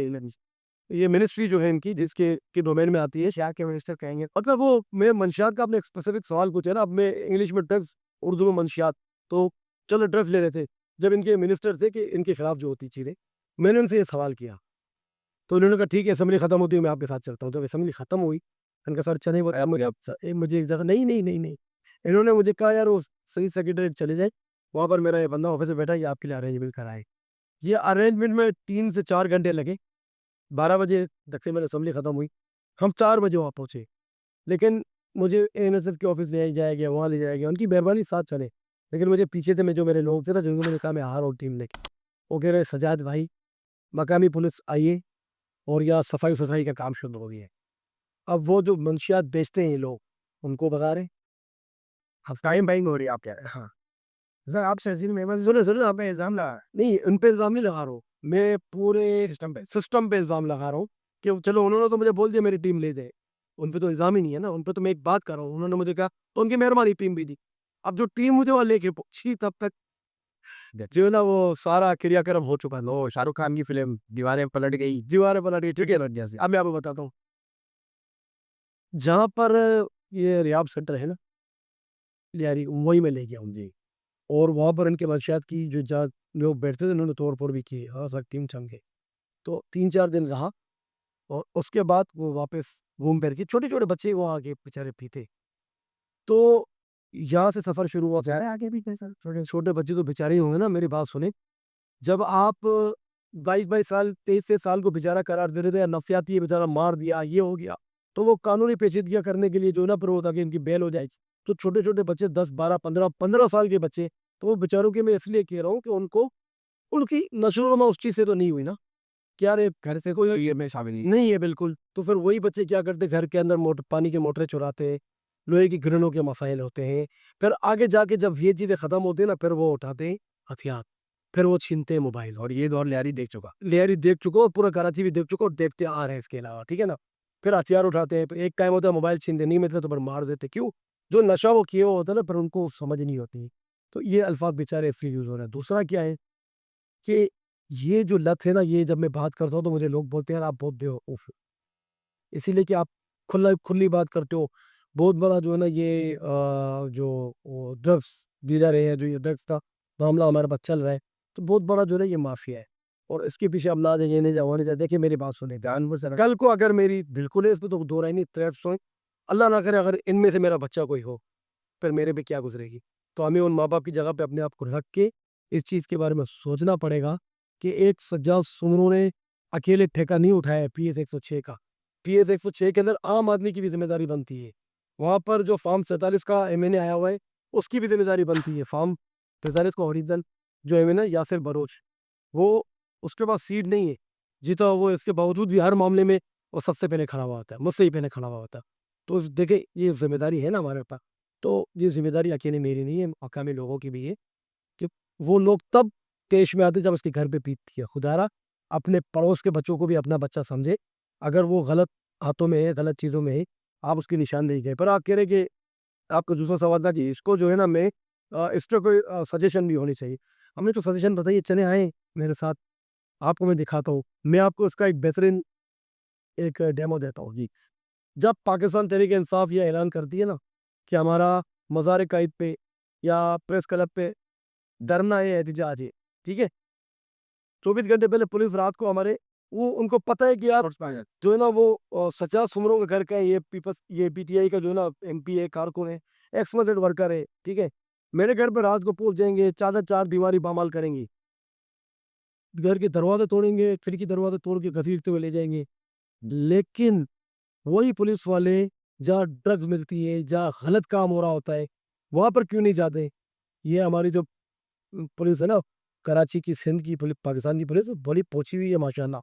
ये मिनिस्ट्री जो है इनकी जिसके के डोमेन में आती है, क्या के मिनिस्टर कहेंगे, मतलब वो मैं मंशियात का आपने एक स्पेसिफिक सवाल पूछा ना, अब मैं इंग्लिश में ड्रग्स, उर्दू में मंशियात, तो चलो ड्रग्स ले रहे थे। जब इनके मिनिस्टर थे कि इनके खिलाफ जो होती चीज़ें, मैंने उनसे ये सवाल किया, तो उन्होंने कहा ठीक है असेंबली खत्म होती है मैं आपके साथ चलता हूँ। जब असेंबली खत्म हुई, मैंने कहा सर चलें, बोला मुझे अब मुझे एक जगह नहीं, नहीं, नहीं, नहीं। इन्होंने मुझे कहा यार वो सही सेक्रेटरीएट चले जाए, वहाँ पर मेरा ये बंदा ऑफिस में बैठा है, ये आपके लिए अरेंजमेंट कराए। ये अरेंजमेंट में 3 से 4 घंटे लगे, 12 बजे तकरीबन असेंबली खत्म हुई, हम 4 बजे वहाँ पहुँचे। लेकिन मुझे एएनएसएफ के ऑफिस ले जाया गया, वहाँ ले जाया गया, उनकी मेहरबानी साथ चले। लेकिन मुझे पीछे से में जो मेरे लोग थे ना, जिनको मैंने कहा मैं आ रहा हूँ टीम लेके, वो कह रहे सजाद भाई, मकामी पुलिस आई है और यहाँ सफाई-सुथराई का काम शुरू हो गया है। अब वो जो मंशियात बेचते हैं ये लोग, उनको भगा रहे हैं। अब टाइम बाइंग हो रही है आप कह रहे हैं। हाँ, सर आप शर्जील मेमन सुने आप पे इल्ज़ाम लगा नहीं उन पे इल्ज़ाम नहीं लगा रहा हूँ, मैं पूरे सिस्टम पे। सिस्टम पे इल्ज़ाम लगा रहा हूँ कि चलो उन्होंने तो मुझे बोल दिया मेरी टीम ले जाए, उन पे तो इल्ज़ाम ही नहीं है ना, उन पे तो मैं एक बात कर रहा हूँ, उन्होंने मुझे कहा तो उनकी मेहरबानी टीम भी दी। अब जो टीम मुझे वहाँ लेके पहुँची तब तक जो है ना वो सारा क्रियाक्रम हो चुका था। ओ शाहरुख खान की फ़िल्म दीवारें पलट गई। दीवारें पलट गई, ठीक है ना? जैसे। अब मैं आपको बताता हूँ, जहाँ पर ये रिहाब सेंटर है ना, लियारी वहीं मैं ले गया हूँ। जी। और वहाँ पर इनके मंशियात की जो जहाँ लोग बैठते थे उन्होंने तोड़-फोड़ भी की। हाँ, सर टीम चंगे। तो 3-4 दिन रहा और उसके बाद वो वापस घूम फिर के छोटे-छोटे बच्चे वहाँ आके बेचारे पीते। तो यहाँ से सफ़र शुरू हुआ। जा रहे हैं आगे भी कैसा? छोटे छोटे बच्चे तो बेचारे ही होंगे ना, मेरी बात सुनें। जब आप 22-22 साल, 23-23 साल को बेचारा करार दे रहे थे या नफ़सियाती ये बेचारा मार दिया, ये हो गया, तो वो कानूनी पेचीदगियाँ करने के लिए जो है ना फिर वो ताकि इनकी बेल हो जाएगी। तो छोटे-छोटे बच्चे 10, 12, 15 साल के बच्चे, तो वो बेचारों की मैं इसलिए कह रहा हूँ कि उनको उनकी नशो-नुमा उस चीज़ से तो नहीं हुई ना, कि यार ये घर से कोई ये में शामिल नहीं। नहीं है बिल्कुल। तो फिर वही बच्चे क्या करते, घर के अंदर मोटर पानी की मोटरें चुराते हैं, लोहे की ग्रिलों के मसाइल होते हैं। फिर आगे जाके जब ये चीज़ें ख़त्म होती हैं ना, फिर वो उठाते हैं हथियार, फिर वो छीनते हैं मोबाइल। और ये दौर लियारी देख चुका। लियारी देख चुका हूँ और पूरा कराची भी देख चुका हूँ और देखते आ रहे हैं इसके अलावा, ठीक है ना? फिर हथियार उठाते हैं, फिर एक टाइम होता है मोबाइल छीन दें, नहीं मिलता तो फिर मार देते। क्यों? जो नशा वो किए हुए होता है ना, फिर उनको समझ नहीं होती। तो ये अल्फ़ाज़ बेचारे इसलिए यूज़ हो रहे हैं। दूसरा क्या है कि ये जो लत है ना, ये जब मैं बात करता हूँ तो मुझे लोग बोलते हैं यार आप बहुत बेवकूफ़ हो। इसीलिए कि आप खुली बात करते हो। बहुत बड़ा जो है ना ये जो वो ड्रग्स डीलर है, जो ये ड्रग्स का मामला हमारे पास चल रहा है, तो बहुत बड़ा जो है ना ये माफ़िया है। और इसके पीछे अब ना जाइए, ये नहीं जाओ, वो नहीं जाओ। देखिए मेरी बात सुनिए, जानवर सर कल को अगर मेरी बिल्कुल है इसमें तो दो राय नहीं, थ्रेट्स हों, अल्लाह ना करे अगर इनमें से मेरा बच्चा कोई हो, फिर मेरे पे क्या गुज़रेगी? तो हमें उन माँ-बाप की जगह पे अपने आप को रख के इस चीज़ के बारे में सोचना पड़ेगा कि एक सज्जाद सुमरों ने अकेले ठेका नहीं उठाया है पीएस 106 का। पीएस 106 के अंदर आम आदमी की भी ज़िम्मेदारी बनती है। वहाँ पर जो फ़ॉर्म 47 का एमएनए आया हुआ है, उसकी भी ज़िम्मेदारी बनती है। फ़ॉर्म 45 का ओरिजिनल जो एमएनए यासिर बलोच, वो उसके पास सीट नहीं है। जीता वो इसके बावजूद भी हर मामले में वो सबसे पहले खड़ा हुआ होता है, मुझसे ही पहले खड़ा हुआ होता है। तो देखिए ये ज़िम्मेदारी है ना हमारे पास। तो ये ज़िम्मेदारी अकेले मेरी नहीं है, मकामी लोगों की भी है कि वो लोग तब पेश में आते जब उसके घर पे बीतती है। खुदारा अपने पड़ोस के बच्चों को भी अपना बच्चा समझे। अगर वो गलत हाथों में है, गलत चीज़ों में है, आप उसकी निशानदेही करें। पर आप कह रहे हैं कि आपका दूसरा सवाल था कि इसको जो है ना मैं इस पे कोई सजेशन भी होनी चाहिए। हमने तो सजेशन बताइए, चले आएँ मेरे साथ, आपको मैं दिखाता हूँ। मैं आपको इसका एक बेहतरीन एक डेमो देता हूँ। जी। जब पाकिस्तान तहरीक-ए-इंसाफ ये ऐलान करती है ना कि हमारा मज़ार-ए-कायद पे या प्रेस क्लब पे धरना है, एहतिजाज है, ठीक है? 24 घंटे पहले पुलिस रात को हमारे वो उनको पता है कि यार जो है ना वो सज्जाद सुमरों के घर का है, ये पीपल्स ये पीटीआई का जो है ना एमपी है, कारकुन है, एक्स-वाई-ज़ेड वर्कर है, ठीक है? मेरे घर पे रात को पहुँच जाएँगे, चादर चार दीवारी पामाल करेंगे, घर के दरवाज़े तोड़ेंगे, खिड़की दरवाज़े तोड़ के घसीटते हुए ले जाएँगे। लेकिन वही पुलिस वाले जहाँ ड्रग्स मिलती है, जहाँ गलत काम हो रहा होता है, वहाँ पर क्यों नहीं जाते? ये हमारी जो पुलिस है ना, कराची की, सिंध की पुलिस, पाकिस्तान की पुलिस बड़ी पहुँची हुई है माशाअल्लाह।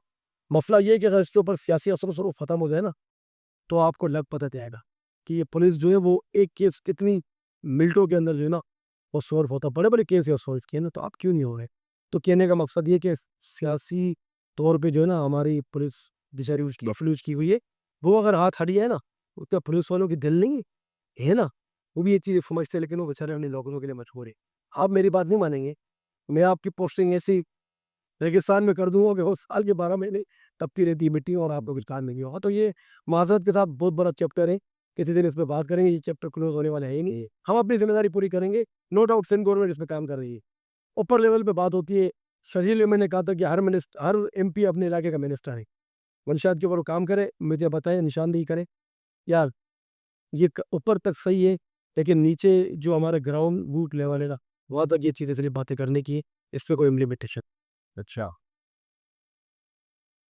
मसला ये है कि अगर इसके ऊपर सियासी असर-वसर ख़त्म हो जाए ना, तो आपको लग पता चलेगा कि ये पुलिस जो है वो एक केस कितनी मिनटों के अंदर जो है ना वो सॉल्व होता है। बड़े-बड़े केस ये सॉल्व किए ना, तो आप क्यों नहीं हो रहे? तो कहने का मकसद ये है कि सियासी तौर पे जो है ना हमारी पुलिस बेचारी उसकी गफलूच की हुई है। वो अगर हाथ हट जाए ना, तो क्या पुलिस वालों की दिल नहीं है? है ना? वो भी ये चीज़ें समझते हैं लेकिन वो बेचारे अपने नौकरियों के लिए मजबूर है। आप मेरी बात नहीं मानेंगे, मैं आपकी पोस्टिंग ऐसी रेगिस्तान में कर दूँगा कि वो साल के 12 महीने तपती रहती है मिट्टी और आपको कुछ काम नहीं होगा। तो ये माज़रत के साथ बहुत बड़ा चैप्टर है, किसी दिन इस पे बात करेंगे, ये चैप्टर क्लोज़ होने वाला है ही नहीं। हम अपनी ज़िम्मेदारी पूरी करेंगे, नो डाउट सिंध गवर्नमेंट इस पे काम कर रही है। ऊपर लेवल पे बात होती है, शर्जील मैंने कहा था कि हर एमपी अपने इलाके का मिनिस्टर है। मंशियात के ऊपर वो काम करे, मुझे बताएँ, निशानदेही करे। यार ये क ऊपर तक सही है, लेकिन नीचे जो हमारा ग्राउंड रूट लेवल है ना, वहाँ तक ये चीज़ें सिर्फ़ बातें करने की है, इस पे कोई इम्प्लीमेंटेशन। अच्छा,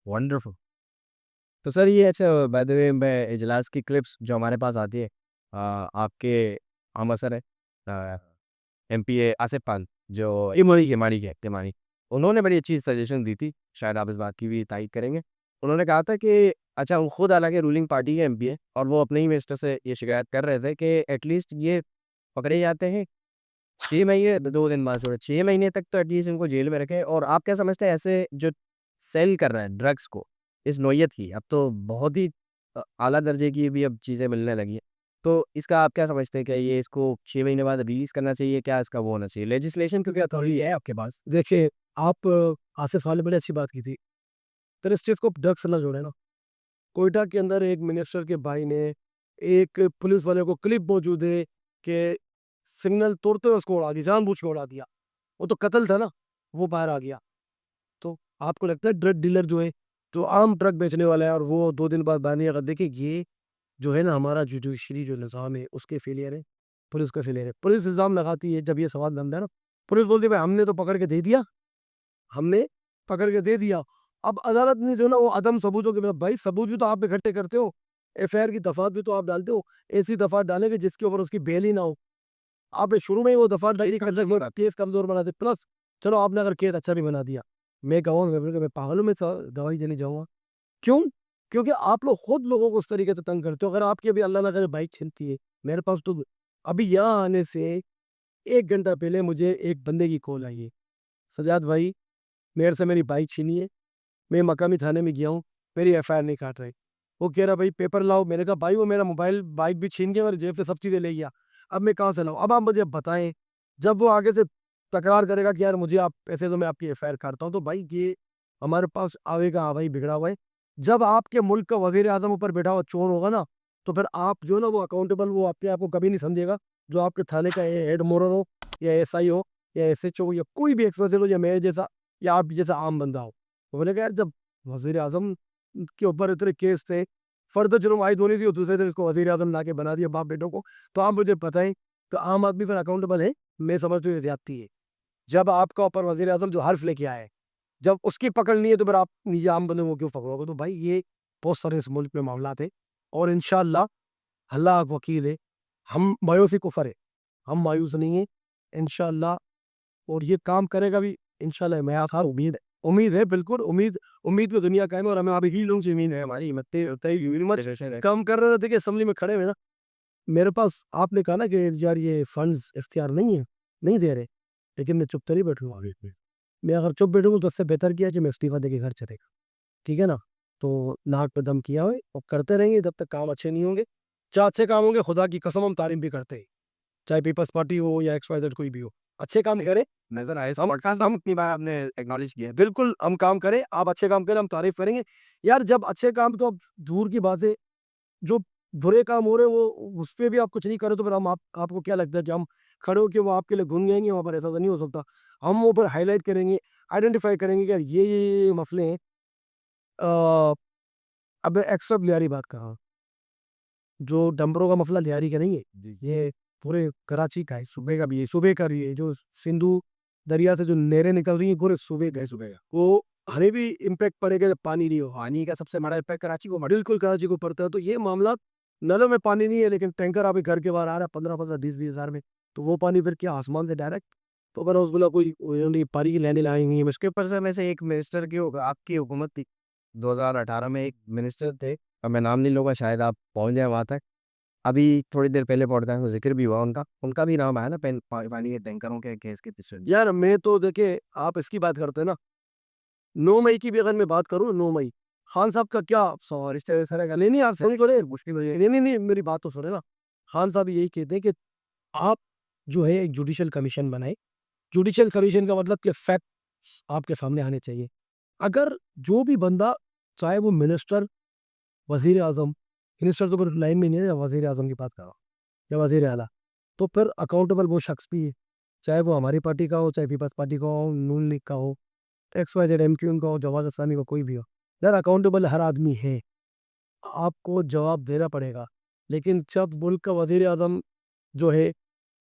वंडरफुल। तो सर ये अच्छा बाय द वे मैं इजलास की क्लिप्स जो हमारे पास आती है आपके हम असर है एमपीए आसिफ खान जो इमरी के तिमानी उन्होंने बड़ी अच्छी सजेशन दी थी, शायद आप इस बात की भी तारीफ करेंगे। उन्होंने कहा था कि अच्छा, वो खुद हालाँकि रूलिंग पार्टी के एमपी है और वो अपने ही मिनिस्टर से ये शिकायत कर रहे थे कि एटलीस्ट ये पकड़े जाते हैं 6 महीने 2 दिन बाद छोड़े, 6 महीने तक तो एटलीस्ट इनको जेल में रखें। और आप क्या समझते हैं ऐसे जो सेल कर रहे हैं ड्रग्स को, इस नौयत की, अब तो बहुत ही आला दर्जे की भी अब चीज़ें मिलने लगी हैं। तो इसका आप क्या समझते हैं, क्या ये इसको 6 महीने बाद रिलीज़ करना चाहिए? क्या इसका वो होना चाहिए? लेजिस्लेशन क्योंकि अथॉरिटी है आपके पास। देखिए, आप आसिफ खान ने बड़ी अच्छी बात की थी। पर इस चीज़ को ड्रग्स से ना जोड़ें ना। कोयटा के अंदर एक मिनिस्टर के भाई ने एक पुलिस वाले को क्लिप मौजूद है कि सिग्नल तोड़ते हुए उसको उड़ा दिया, जानबूझ के उड़ा दिया। वो तो कत्ल था ना, वो बाहर आ गया। तो आपको लगता है ड्रग डीलर जो है, जो आम ड्रग बेचने वाला है और वो 2 दिन बाद बाहर नहीं आएगा। देखिए ये जो है ना हमारा जुडिशरी जो निज़ाम है उसके फेलियर है, पुलिस का फेलियर है। पुलिस इल्ज़ाम लगाती है जब ये सवाल बनता है ना, पुलिस बोलती है भाई हमने तो पकड़ के दे दिया, हमने पकड़ के दे दिया। अब अदालत ने जो ना वो अदम सबूतों के मतलब भाई सबूत भी तो आप इकट्ठे करते हो, एफआईआर की दफ़ात भी तो आप डालते हो, ऐसी दफ़ात डालें कि जिसके ऊपर उसकी बेल ही ना हो। आपने शुरू में ही वो दफ़ात डाली केस कमज़ोर बना दे प्लस चलो आपने अगर केस अच्छा भी बना दिया, मैं कहूँगा मैं पागल हूँ मैं गवाही देने जाऊँगा। क्यों? क्योंकि आप लोग खुद लोगों को उस तरीके से तंग करते हो। अगर आपकी अभी अल्लाह ना करे बाइक छिनती है, मेरे पास तो अभी यहाँ आने से 1 घंटा पहले मुझे एक बंदे की कॉल आई है, सज्जाद भाई मेरे से मेरी बाइक छीनी है, मैं मकामी थाने में गया हूँ, मेरी एफआईआर नहीं काट रहे। वो कह रहा भाई पेपर लाओ, मैंने कहा भाई वो मेरा मोबाइल बाइक भी छीन गया, मेरी जेब से सब चीज़ें ले गया, अब मैं कहाँ से लाऊँ? अब आप मुझे बताएँ, जब वो आगे से तकरार करेगा कि यार मुझे आप पैसे दो मैं आपकी एफआईआर काटता हूँ, तो भाई ये हमारे पास आवेगा हाँ भाई बिगड़ा हुआ है। जब आपके मुल्क का वज़ीर-ए-आज़म ऊपर बैठा हुआ चोर होगा ना, तो फिर आप जो है ना वो अकाउंटेबल वो अपने आप को कभी नहीं समझेगा, जो आपके थाने का हेड मोरर हो या एसआई हो या एसएचओ हो या कोई भी एक्स हो या मेरे जैसा या आप जैसा आम बंदा हो। वो बोलेगा यार जब वज़ीर-ए-आज़म के ऊपर इतने केस थे, फर्द जुर्म आयद होनी थी और दूसरे दिन इसको वज़ीर-ए-आज़म लाके बना दिया बाप-बेटों को, तो आप मुझे बताएँ, तो आम आदमी फिर अकाउंटेबल है? मैं समझता हूँ ये ज़्यादती है। जब आपका ऊपर वज़ीर-ए-आज़म जो हर्फ़ लेके आया है, जब उसकी पकड़ नहीं है तो फिर आप ये आम बंदे को क्यों पकड़ोगे? तो भाई ये बहुत सारे इस मुल्क में मामलात हैं और इंशाअल्लाह अल्लाह वकील है, हम मायूसी कुफ़र है, हम मायूस नहीं हैं, इंशाअल्लाह और ये काम करेगा भी इंशाअल्लाह मैं आसार उम्मीद है बिल्कुल उम्मीद उम्मीद पे दुनिया कायम है और हमें अभी ही लोगों से उम्मीद है हमारी हिम्मत तय हुई मत काम कर रहे थे कि असेंबली में खड़े हुए ना मेरे पास आपने कहा ना कि यार ये फंड्स इख्तियार नहीं है, नहीं दे रहे, लेकिन मैं चुप तो नहीं बैठूँगा अभी पे। मैं अगर चुप बैठूँगा तो उससे बेहतर किया कि मैं इस्तीफ़ा देके घर चलेगा, ठीक है ना? तो नाक पे दम किया हुआ है और करते रहेंगे जब तक काम अच्छे नहीं होंगे। चाहे अच्छे काम होंगे खुदा की कसम हम तारीफ़ भी करते हैं, चाहे पीपल्स पार्टी हो या एक्स-वाई-ज़ेड कोई भी हो। अच्छे काम करें नज़र आए इस हम पॉडकास्ट हम इतनी बार आपने एक्नॉलेज किया है। बिल्कुल हम काम करें, आप अच्छे काम करें, हम तारीफ़ करेंगे। यार जब अच्छे काम तो अब दूर की बात है, जो बुरे काम हो रहे हैं वो उस पे भी आप कुछ नहीं कर रहे तो फिर हम आपको क्या लगता है कि हम खड़े होके वो आपके लिए गुन गाएँगे? वहाँ पर ऐसा तो नहीं हो सकता। हम वो ऊपर हाइलाइट करेंगे, आइडेंटिफ़ाई करेंगे कि यार ये मसले हैं। अ, अब एक्सेप्ट लियारी बात कहा, जो डंपरों का मसला लियारी का नहीं है, जी। ये पूरे कराची का है, सूबे का भी है, सूबे का भी है, जो सिंधु दरिया से जो नहरें निकल रही हैं पूरे सूबे का है। सुबह का। वो हमें भी इम्पैक्ट पड़ेगा जब पानी नहीं हो। पानी का सबसे बड़ा इम्पैक्ट कराची को बिल्कुल कराची को पड़ता है, तो ये मामला नलों में पानी नहीं है लेकिन टैंकर आपके घर के बाहर आ रहा है 15-15, 20-20 हज़ार में, तो वो पानी फिर क्या आसमान से डायरेक्ट? तो मैंने उसको बोला कोई उन्होंने पानी की लाइनें लाई हुई हैं उसके ऊपर से में से एक मिनिस्टर की आपकी हुकूमत थी। 2018 में एक मिनिस्टर थे, अब मैं नाम नहीं लूँगा शायद आप पहुँच जाएँ वहाँ तक। अभी थोड़ी देर पहले पॉडकास्ट में ज़िक्र भी हुआ उनका, उनका भी नाम आया ना पानी के टैंकरों के केस के तीसरे। यार मैं तो देखिए आप इसकी बात करते हैं ना, 9 मई की भी अगर मैं बात करूँ 9 मई, खान साहब का क्या सवाल इस तरह सरेगा नहीं, नहीं आप सुन तो ले मुश्किल हो जाएगी। नहीं, नहीं, नहीं मेरी बात तो सुने ना। खान साहब यही कहते हैं कि आप जो है एक जुडिशियल कमीशन बनाएँ। जुडिशियल कमीशन का मतलब कि फैक्ट्स आपके सामने आने चाहिए। अगर जो भी बंदा चाहे वो मिनिस्टर, वज़ीर-ए-आज़म, मिनिस्टर तो फिर लाइन में नहीं है, वज़ीर-ए-आज़म की बात कर रहा हूँ या वज़ीर-ए-आला, तो फिर अकाउंटेबल वो शख्स भी है। चाहे वो हमारी पार्टी का हो, चाहे पीपल्स पार्टी का हो, नून लीग का हो, एक्स-वाई-ज़ेड एमक्यूएम का हो, जमात इस्लामी का कोई भी हो। यार अकाउंटेबल हर आदमी है, आपको जवाब देना पड़ेगा। लेकिन जब मुल्क का वज़ीर-ए-आज़म जो है,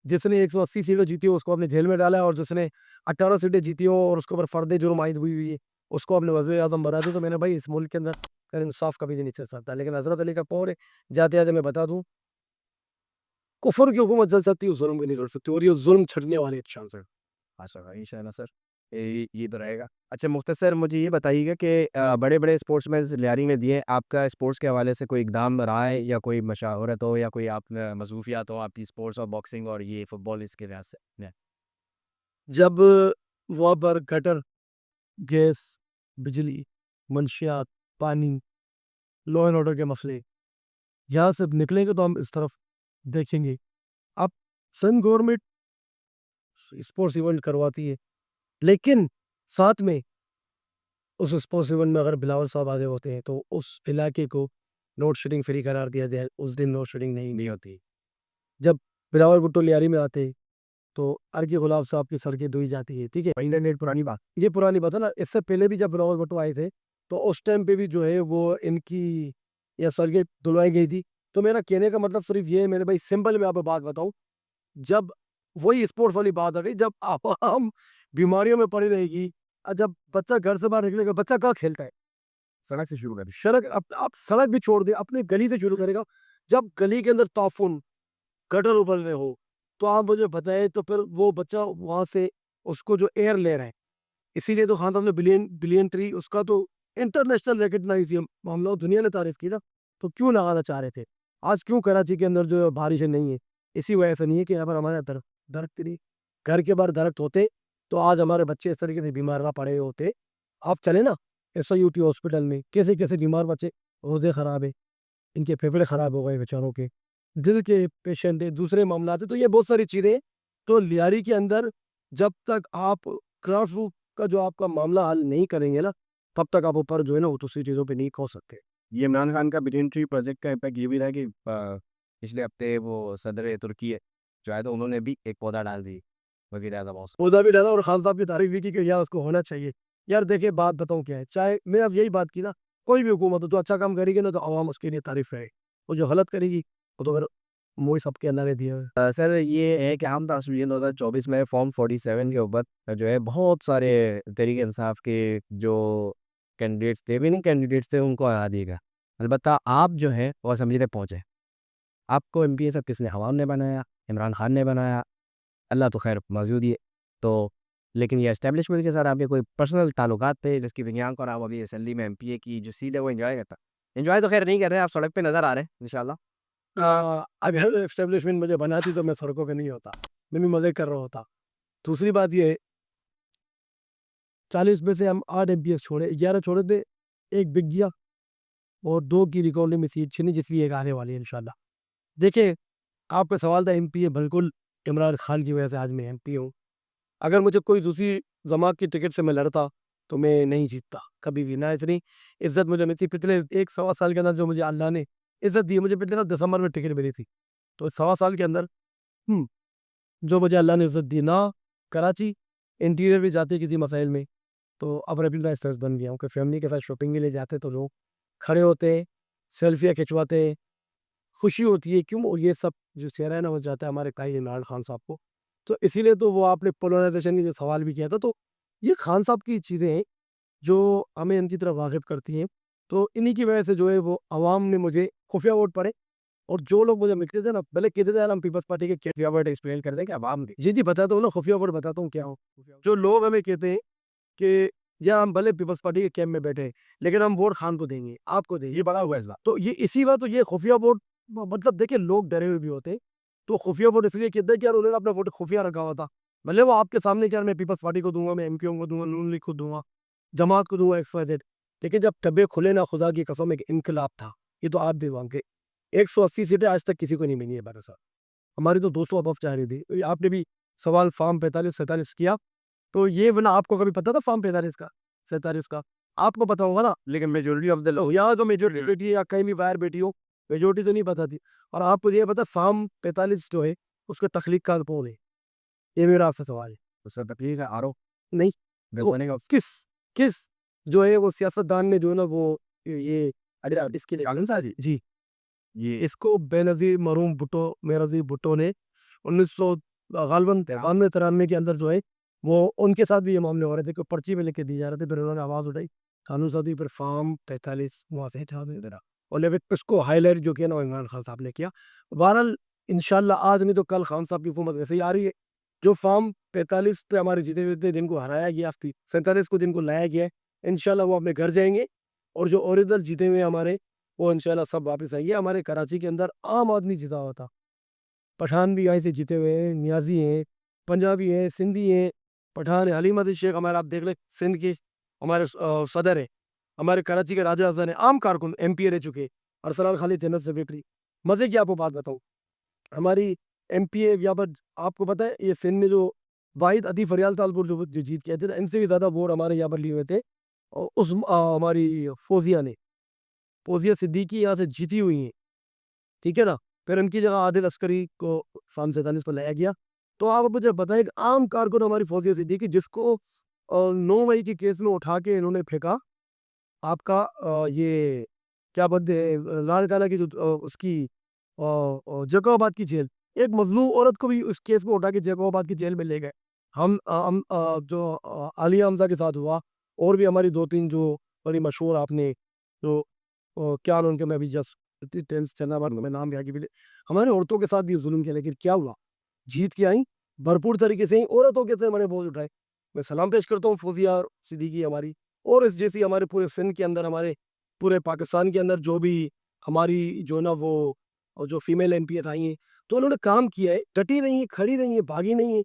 जिसने 180 सीटें जीती हो उसको आपने जेल में डाला है और जिसने 18 सीटें जीती हो और उसके ऊपर फर्द जुर्म आयद हुई हुई है, उसको आपने वज़ीर-ए-आज़म बना दिया, तो मैंने भाई इस मुल्क के अंदर फिर इंसाफ कभी नहीं चल सकता। लेकिन हज़रत अली का कौल है, जाते-जाते मैं बता दूँ, कुफ़र की हुकूमत चल सकती है, ज़ुल्म की नहीं चल सकती और ये ज़ुल्म छँटने वाले इंसान से। माशाल्लाह, इंशाल्लाह सर। ये तो रहेगा। अच्छा मुख्तसर मुझे ये बताइएगा कि बड़े-बड़े स्पोर्ट्समैन लियारी ने दिए, आपका स्पोर्ट्स के हवाले से कोई इक़दाम रहा है या कोई मशावरत हो या कोई आप मसरूफ़ियात हो आपकी स्पोर्ट्स और बॉक्सिंग और ये फुटबॉल इसके लिहाज़ से? जब वहाँ पर गटर, गैस, बिजली, मंशियात, पानी, लॉ एंड ऑर्डर के मसले यहाँ से निकलेंगे तो हम इस तरफ देखेंगे। अब सन गवर्नमेंट स्पोर्ट्स इवेंट करवाती है, लेकिन साथ में उस स्पोर्ट्स इवेंट में अगर बिलावल साहब आए होते हैं तो उस इलाके को लोड शेडिंग फ्री करार दिया जाए, उस दिन लोड शेडिंग नहीं होती। जब बिलावल भुट्टो लियारी में आते हैं तो अर्की गुलाब साहब की सड़कें धोई जाती है, ठीक है। इंटरनेट पुरानी बात। ये पुरानी बात है ना, इससे पहले भी जब बिलावल भुट्टो आए थे तो उस टाइम पे भी जो है वो इनकी यह सड़कें धुलवाई गई थी। तो मेरा कहने का मतलब सिर्फ ये है मेरे भाई, सिंपल मैं आपको बात बताऊं, जब वही स्पोर्ट्स वाली बात आ गई, जब आवाम बीमारियों में पड़ी रहेगी और जब बच्चा घर से बाहर निकलेगा, बच्चा कहाँ खेलता है? सड़क से शुरू करें। सड़क, आप सड़क भी छोड़ दें, अपने गली से शुरू करेगा। जब गली के अंदर ताफुन, गटर उबल रहे हो, तो आप मुझे बताएं तो फिर वो बच्चा वहां से उसको जो एयर ले रहा है, इसीलिए तो खान साहब ने बिलियन बिलियन ट्री उसका तो इंटरनेशनल रिकग्नाइज मामला, दुनिया ने तारीफ की ना। तो क्यों लगाना चाह रहे थे? आज क्यों कराची के अंदर जो बारिशें नहीं है? इसी वजह से नहीं है कि यहाँ पर हमारे दरख्त दरख्त नहीं, घर के बाहर दरख्त होते तो आज हमारे बच्चे इस तरीके से बीमार ना पड़े होते। आप चले ना SIUT हॉस्पिटल में, कैसे कैसे बीमार बच्चे, रोजे खराब है, इनके फेफड़े खराब हो गए बेचारों के, दिल के पेशेंट है, दूसरे मामला है। तो ये बहुत सारी चीज़ें, तो लियारी के अंदर जब तक आप क्राफ्ट रूट का जो आपका मामला हल नहीं करेंगे ना, तब तक आप ऊपर जो है ना वो दूसरी चीज़ों पे नहीं पहुंच सकते। ये इमरान खान का बिलियन ट्री प्रोजेक्ट का इम्पैक्ट ये भी रहा कि पिछले हफ्ते वो सदर तुर्की है जो आए तो उन्होंने भी एक पौधा डाल दी वज़ीर आज़म हाउस। पौधा भी डाला और खान साहब की तारीफ भी की कि यार उसको होना चाहिए। यार देखिए बात बताऊँ क्या है, चाहे मैं अब यही बात की ना, कोई भी हुकूमत हो जो अच्छा काम करेगी ना तो आवाम उसके लिए तारीफ है, और जो गलत करेगी वो तो फिर मुँह ही सबके अंदर दिए हुए। सर ये है कि आम तासुरियन 2024 में फॉर्म 47 के ऊपर जो है बहुत सारे तहरीक इंसाफ के जो कैंडिडेट्स थे, विनिंग कैंडिडेट्स थे, उनको हरा दिएगा। अलबत्ता आप जो है वो असम्बली तक पहुँचे। आपको एमपी सब किसने? अवाम ने बनाया, इमरान खान ने बनाया, अल्लाह तो खैर मौजूद ही है। तो लेकिन ये एस्टेब्लिशमेंट के साथ आपके कोई पर्सनल ताल्लुकात थे जिसकी बुनियाद पर आप अभी असम्बली में एमपीए की जो सीट है वो एंजॉय करता? एंजॉय तो खैर नहीं कर रहे हैं, आप सड़क पे नज़र आ रहे हैं इंशाल्लाह। अगर एस्टेब्लिशमेंट मुझे बनाती तो मैं सड़कों पे नहीं होता, मैं भी मज़े कर रहा होता। दूसरी बात ये है, 40 में से हम 8 MPS छोड़े, 11 छोड़े थे, 1 बिक गया और 2 की रिकॉर्डिंग में सीट छिनी, जिसकी एक आने वाली है इंशाल्लाह। देखिए, आपका सवाल था एमपी है, बिल्कुल इमरान खान की वजह से आज मैं एमपी हूँ। अगर मुझे कोई दूसरी जमात की टिकट से मैं लड़ता तो मैं नहीं जीतता कभी भी ना। इतनी इज्जत मुझे मिलती पिछले 1 सवा साल के अंदर, जो मुझे अल्लाह ने इज्जत दी है। मुझे पिछले ना दिसंबर में टिकट मिली थी, तो 1 सवा साल के अंदर जो मुझे अल्लाह ने इज्जत दी ना, कराची इंटीरियर भी जाते किसी मसाइल में तो अब रबी का स्ट्रेस बन गया हूँ कि फैमिली के साथ शॉपिंग के लिए जाते तो लोग खड़े होते हैं, सेल्फियाँ खिंचवाते हैं, खुशी होती है। क्यों? और ये सब जो चेहरा है ना वो जाता है हमारे काई इमरान खान साहब को। तो इसीलिए तो वो आपने पोलराइजेशन की जो सवाल भी किया था, तो ये खान साहब की चीज़ें हैं जो हमें इनकी तरफ वाकिफ़ करती हैं। तो इन्हीं की वजह से जो है वो अवाम ने मुझे खुफिया वोट पड़े, और जो लोग मुझे मिलते थे ना, भले कहते थे यार हम पीपल्स पार्टी के या वर्ड एक्सप्लेन कर दें कि अवाम की। जी, जी बताता हूँ ना, खुफिया वोट बताता हूँ क्या हो। जो लोग हमें कहते हैं कि या हम भले पीपल्स पार्टी के कैंप में बैठे हैं, लेकिन हम वोट खान को देंगे, आपको देंगे। ये बड़ा हुआ इस बार। तो ये इसी बात, तो ये खुफिया वोट मतलब देखिए लोग डरे हुए भी होते हैं। तो खुफिया वोट इसलिए कहते हैं कि यार उन्होंने अपना वोट खुफिया रखा हुआ था। भले वो आपके सामने कि यार मैं पीपल्स पार्टी को दूंगा, मैं MQM को दूंगा, नून लीग को दूंगा, जमात को दूंगा, XYZ। लेकिन जब डब्बे खुले ना, खुदा की कसम एक इनकलाब था। ये तो आप भी मांगे, 180 सीटें आज तक किसी को नहीं मिली है भरोसा। हमारी तो 200 अबव चाह रही थी। आपने भी सवाल फार्म 45-47 किया, तो ये वरना आपको कभी पता था फार्म 45 का, 47 का? आपको पता होगा ना। लेकिन मेजॉरिटी ऑफ द लोग यहाँ जो मेजोरिटी बेटी है या कहीं भी बाहर बेटी हो, मेजोरिटी तो नहीं पता थी। और आपको ये पता फार्म 45 जो है उसका तख्लीक का कौन है? ये मेरा आपसे सवाल है। उसका तकलीफ है आरो नहीं, वो बने का किस किस जो है वो सियासतदान ने जो है ना वो ये इसके लिए कानून साजी जी, ये इसको बेनज़ीर मरहूम भुट्टो, बेनज़ीर भुट्टो ने 1900 गालबन 92-93 के अंदर जो है वो उनके साथ भी ये मामले हो रहे थे कि पर्ची में लिख के दिए जा रहे थे। फिर उन्होंने आवाज़ उठाई, कानून साजी, फिर फार्म 45 वहाँ से हटा दे और लेकिन इसको हाईलाइट जो किया ना वो इमरान खान साहब ने किया। बहरहाल इंशाल्लाह आज नहीं तो कल खान साहब की हुकूमत वैसे ही आ रही है, जो फॉर्म 45 पे हमारे जीते हुए थे, जिनको हराया गया, 47 को जिनको लाया गया है, इंशाल्लाह वो अपने घर जाएंगे। और जो ओरिजिनल जीते हुए हमारे, वो इंशाल्लाह सब वापस आएंगे। हमारे कराची के अंदर आम आदमी जीता हुआ था, पठान भी यहाँ से जीते हुए हैं, नियाजी हैं, पंजाबी हैं, सिंधी हैं, पठान है, हलीम अजीज शेख हमारे, आप देख लें, सिंध के हमारे सदर है, हमारे कराची के राजा हसन है, आम कारकुन MP रह चुके, अरसलान खालिद जनरल सेक्रेटरी। मज़े की आपको बात बताऊँ, हमारी MP यहाँ पर, आपको पता है ये सिंध में जो वाहिद अती फरियाल तालपुर जो जीत के आए थे ना, इनसे भी ज़्यादा वोट हमारे यहाँ पर लिए हुए थे। और हमारी फौजिया ने, फौजिया सिद्दीकी यहाँ से जीती हुई हैं, ठीक है ना। फिर उनकी जगह आदिल अस्करी को फार्म 47 पर लाया गया। तो आप मुझे बताएं, एक आम कारकुन हमारी फौजिया सिद्दीकी, जिसको 9 मई के केस में उठा के इन्होंने फेंका आपका ये क्या बोलते हैं, लाड़काना की जो उसकी जैकोबाबाद की जेल, एक मजलूम औरत को भी उस केस में उठा के जैकोबाबाद की जेल में ले गए। जो आलिया हमजा के साथ हुआ, और भी हमारी 2-3 जो बड़ी मशहूर आपने जो क्या नाम उनके, मैं अभी जस्ट इतनी टेंस चलना बार मैं नाम याद भी, हमारी औरतों के साथ भी जुल्म किया, लेकिन क्या हुआ, जीत के आई भरपूर तरीके से ही, औरतों के थे मैंने बोझ उठाए। मैं सलाम पेश करता हूँ फौजिया सिद्दीकी हमारी, और इस जैसी हमारे पूरे सिंध के अंदर, हमारे पूरे पाकिस्तान के अंदर जो भी हमारी जो ना वो और जो फीमेल MPs आई हैं, तो उन्होंने काम किया है, डटी नहीं है, खड़ी नहीं है, भागी नहीं है।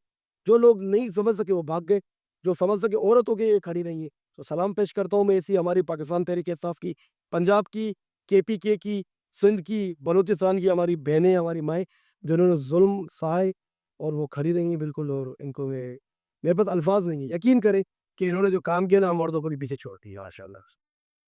जो लोग नहीं समझ सके वो भाग गए, जो समझ सके औरतों के ये खड़ी नहीं है। तो सलाम पेश करता हूँ मैं ऐसी हमारी पाकिस्तान तहरीक इंसाफ की, पंजाब की, KPK की, सिंध की, बलूचिस्तान की हमारी बहनें, हमारी माएँ, जिन्होंने जुल्म सहाए और वो खड़ी रही हैं बिल्कुल। और इनको मैं, मेरे पास अल्फाज नहीं है, यकीन करें कि इन्होंने जो काम किया ना, हम औरतों को भी पीछे छोड़ दिया माशाल्लाह।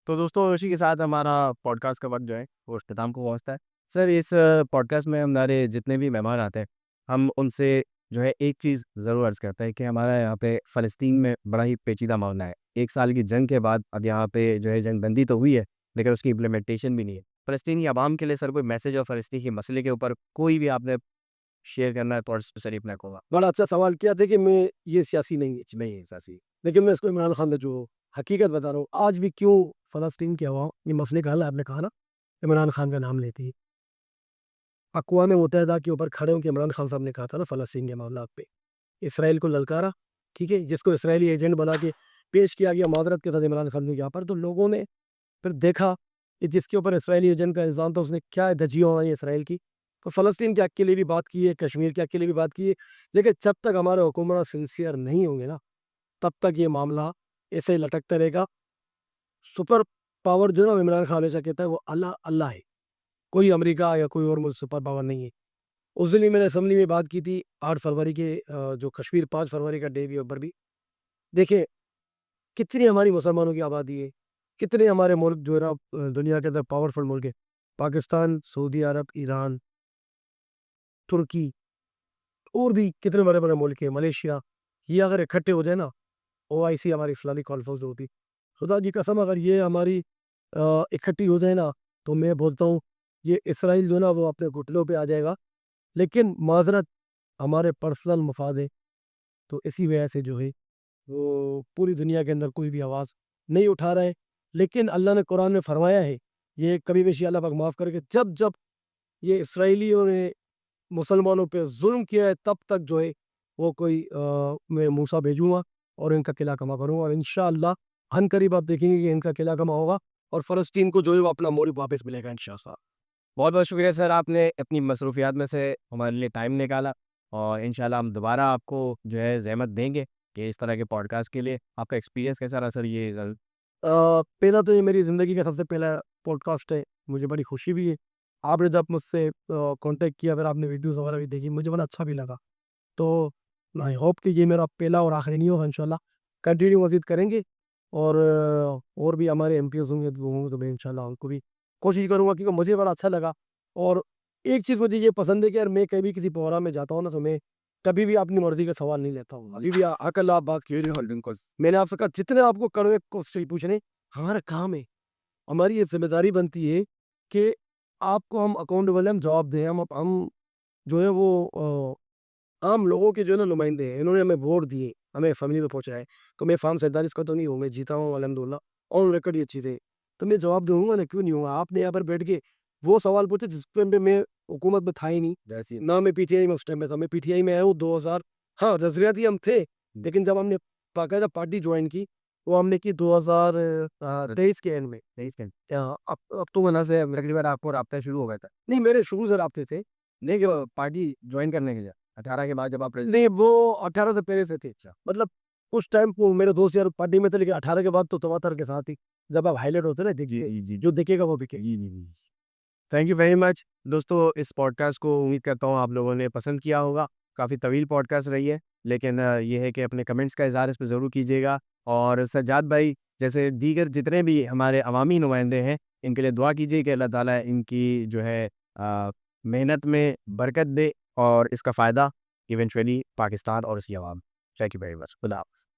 तो दोस्तों इसी के साथ हमारा पॉडकास्ट का वक्त जो है वो अख्ताम को पहुँचता है। सर इस पॉडकास्ट में हमारे जितने भी मेहमान आते हैं, हम उनसे जो है एक चीज़ ज़रूर अर्ज़ करते हैं कि हमारा यहाँ पे फ़लस्तीन में बड़ा ही पेचीदा मामला है। 1 साल की जंग के बाद अब यहाँ पे जो है जंग बंदी तो हुई है, लेकिन उसकी इम्प्लीमेंटेशन भी नहीं है। फ़लस्तीनी अवाम के लिए सर कोई मैसेज और फ़लस्तीन के मसले के ऊपर कोई भी आपने शेयर करना है तो सर अपना कहूँगा। बड़ा अच्छा सवाल किया। देखिए, मैं ये सियासी नहीं है, नहीं है सासी। लेकिन मैं इसको इमरान खान ने जो हकीकत बता रहा हूँ, आज भी क्यों फ़लस्तीन की अवाम ये मसले का हल, आपने कहा ना, इमरान खान का नाम लेती है। अक़वाम मुत्तहिदा के ऊपर खड़े होके इमरान खान साहब ने कहा था ना, फ़लस्तीन के मामलात पे इसराइल को ललकारा, ठीक है? जिसको इसराइली एजेंट बना के पेश किया गया माज़रत के साथ इमरान खान को यहाँ पर, तो लोगों ने फिर देखा कि जिसके ऊपर इसराइली एजेंट का इल्ज़ाम था, उसने क्या धज्जियाँ उड़ाई इसराइल की। तो फ़लस्तीन के हक़ के लिए भी बात की है, कश्मीर के हक़ के लिए भी बात की है। देखिए, जब तक हमारे हुक्मरान सिंसियर नहीं होंगे ना, तब तक ये मामला ऐसे ही लटकता रहेगा। सुपर पावर जो है ना, इमरान खान हमेशा कहता है वो अल्लाह अल्लाह है, कोई अमेरिका या कोई और मुल्क सुपर पावर नहीं है। उस दिन भी मैंने असेंबली में बात की थी 8 फरवरी के, जो कश्मीर 5 फरवरी का डे भी ऊपर भी। देखिए, कितनी हमारी मुसलमानों की आबादी है, कितने हमारे मुल्क जो है ना दुनिया के अंदर पावरफुल मुल्क है, पाकिस्तान, सऊदी अरब, ईरान, तुर्की, और भी कितने बड़े-बड़े मुल्क हैं, मलेशिया, ये अगर इकट्ठे हो जाए ना, OIC हमारी इस्लामिक कॉन्फ्रेंस जो होती, खुदा की कसम अगर ये हमारी इकट्ठी हो जाए ना, तो मैं बोलता हूँ ये इसराइल जो है ना वो अपने घुटनों पे आ जाएगा। लेकिन माज़रत, हमारे पर्सनल मफ़ाद है, तो इसी वजह से जो है वो पूरी दुनिया के अंदर कोई भी आवाज़ नहीं उठा रहा है। लेकिन अल्लाह ने कुरान में फरमाया है, ये कभी भी अल्लाह पाक माफ़ करके, जब जब ये इसराइलियों ने मुसलमानों पे जुल्म किया है, तब तक जो है वो कोई मैं मूसा भेजूँगा और इनका किला कमा करूँगा, और इंशाअल्लाह अनकरीब आप देखेंगे कि इनका किला कमा होगा और फ़लस्तीन को जो है वो अपना मोरी वापस मिलेगा इंशाअल्लाह। बहुत-बहुत शुक्रिया सर, आपने अपनी मसरूफ़ियात में से हमारे लिए टाइम निकाला और इंशाल्लाह हम दोबारा आपको जो है ज़हमत देंगे कि इस तरह के पॉडकास्ट के लिए। आपका एक्सपीरियंस कैसा रहा सर ये पहला तो ये मेरी ज़िंदगी का सबसे पहला पॉडकास्ट है, मुझे बड़ी खुशी भी है। आपने जब मुझसे कॉन्टैक्ट किया, फिर आपने वीडियोज़ वगैरह भी देखी, मुझे बड़ा अच्छा भी लगा। तो आई होप कि ये मेरा पहला और आखिरी नहीं होगा, इंशाल्लाह कंटिन्यू मज़ीद करेंगे। और भी हमारे MPs होंगे तो मैं इंशाल्लाह उनको भी कोशिश करूँगा, क्योंकि मुझे बड़ा अच्छा लगा। और एक चीज़ मुझे ये पसंद है कि यार, मैं कभी किसी प्रोग्राम में जाता हूँ ना, तो मैं कभी भी अपनी मर्ज़ी का सवाल नहीं लेता हूँ। अभी भी अकल आप बात कीजिए बिल्कुल। मैंने आपसे कहा जितने आपको कड़वे क्वेश्चन पूछने, हमारा काम है, हमारी ये ज़िम्मेदारी बनती है कि आपको हम अकाउंटेबल हैं, हम जवाब दें। हम जो है वो आम लोगों के जो है ना नुमाइंदे हैं, इन्होंने हमें वोट दिए, हमें फैमिली में पहुँचाया है। तो मैं फार्म 47 का तो नहीं हूँ, मैं जीता हूँ अल्हम्दुलिल्लाह, ऑन रिकॉर्ड ये चीज़ें। तो मैं जवाब दूँगा ना, क्यों नहीं दूँगा? आपने यहाँ पर बैठ के वो सवाल पूछे जिस टाइम पे मैं हुकूमत में था ही नहीं, वैसी ना मैं PTI में उस टाइम में था। मैं PTI में आया हूँ 2000 हाँ, नज़रियाती हम थे, लेकिन जब हमने बाकायदा पार्टी जॉइन की, वो हमने की 2023 के एंड में। 23 के अब तो महीना से तकरीबन आपको राब्ता शुरू हो गया था। नहीं, मेरे शुरू से राब्ते थे। नहीं, जो पार्टी जॉइन करने के लिए 18 के बाद जब आप नहीं, वो 18 से पहले से थे। मतलब उस टाइम को मेरे दोस्त यार पार्टी में थे, लेकिन 18 के बाद तो तवातर के साथ ही जब आप हाइलाइट होते ना जी, देखिए, जी, जी। जो दिखेगा वो बिकेगा। जी, जी, जी। थैंक यू वेरी मच दोस्तों, इस पॉडकास्ट को उम्मीद करता हूँ आप लोगों ने पसंद किया होगा। काफ़ी तवील पॉडकास्ट रही है, लेकिन ये है कि अपने कमेंट्स का इज़हार इस पे ज़रूर कीजिएगा और सज्जाद भाई जैसे दीगर जितने भी हमारे अवामी नुमाइंदे हैं, इनके लिए दुआ कीजिए कि अल्लाह ताला इनकी जो है मेहनत में बरकत दे और इसका फ़ायदा इवेंचुअली पाकिस्तान और इसकी अवाम। Thank you very much. खुदा हाफ़िज़।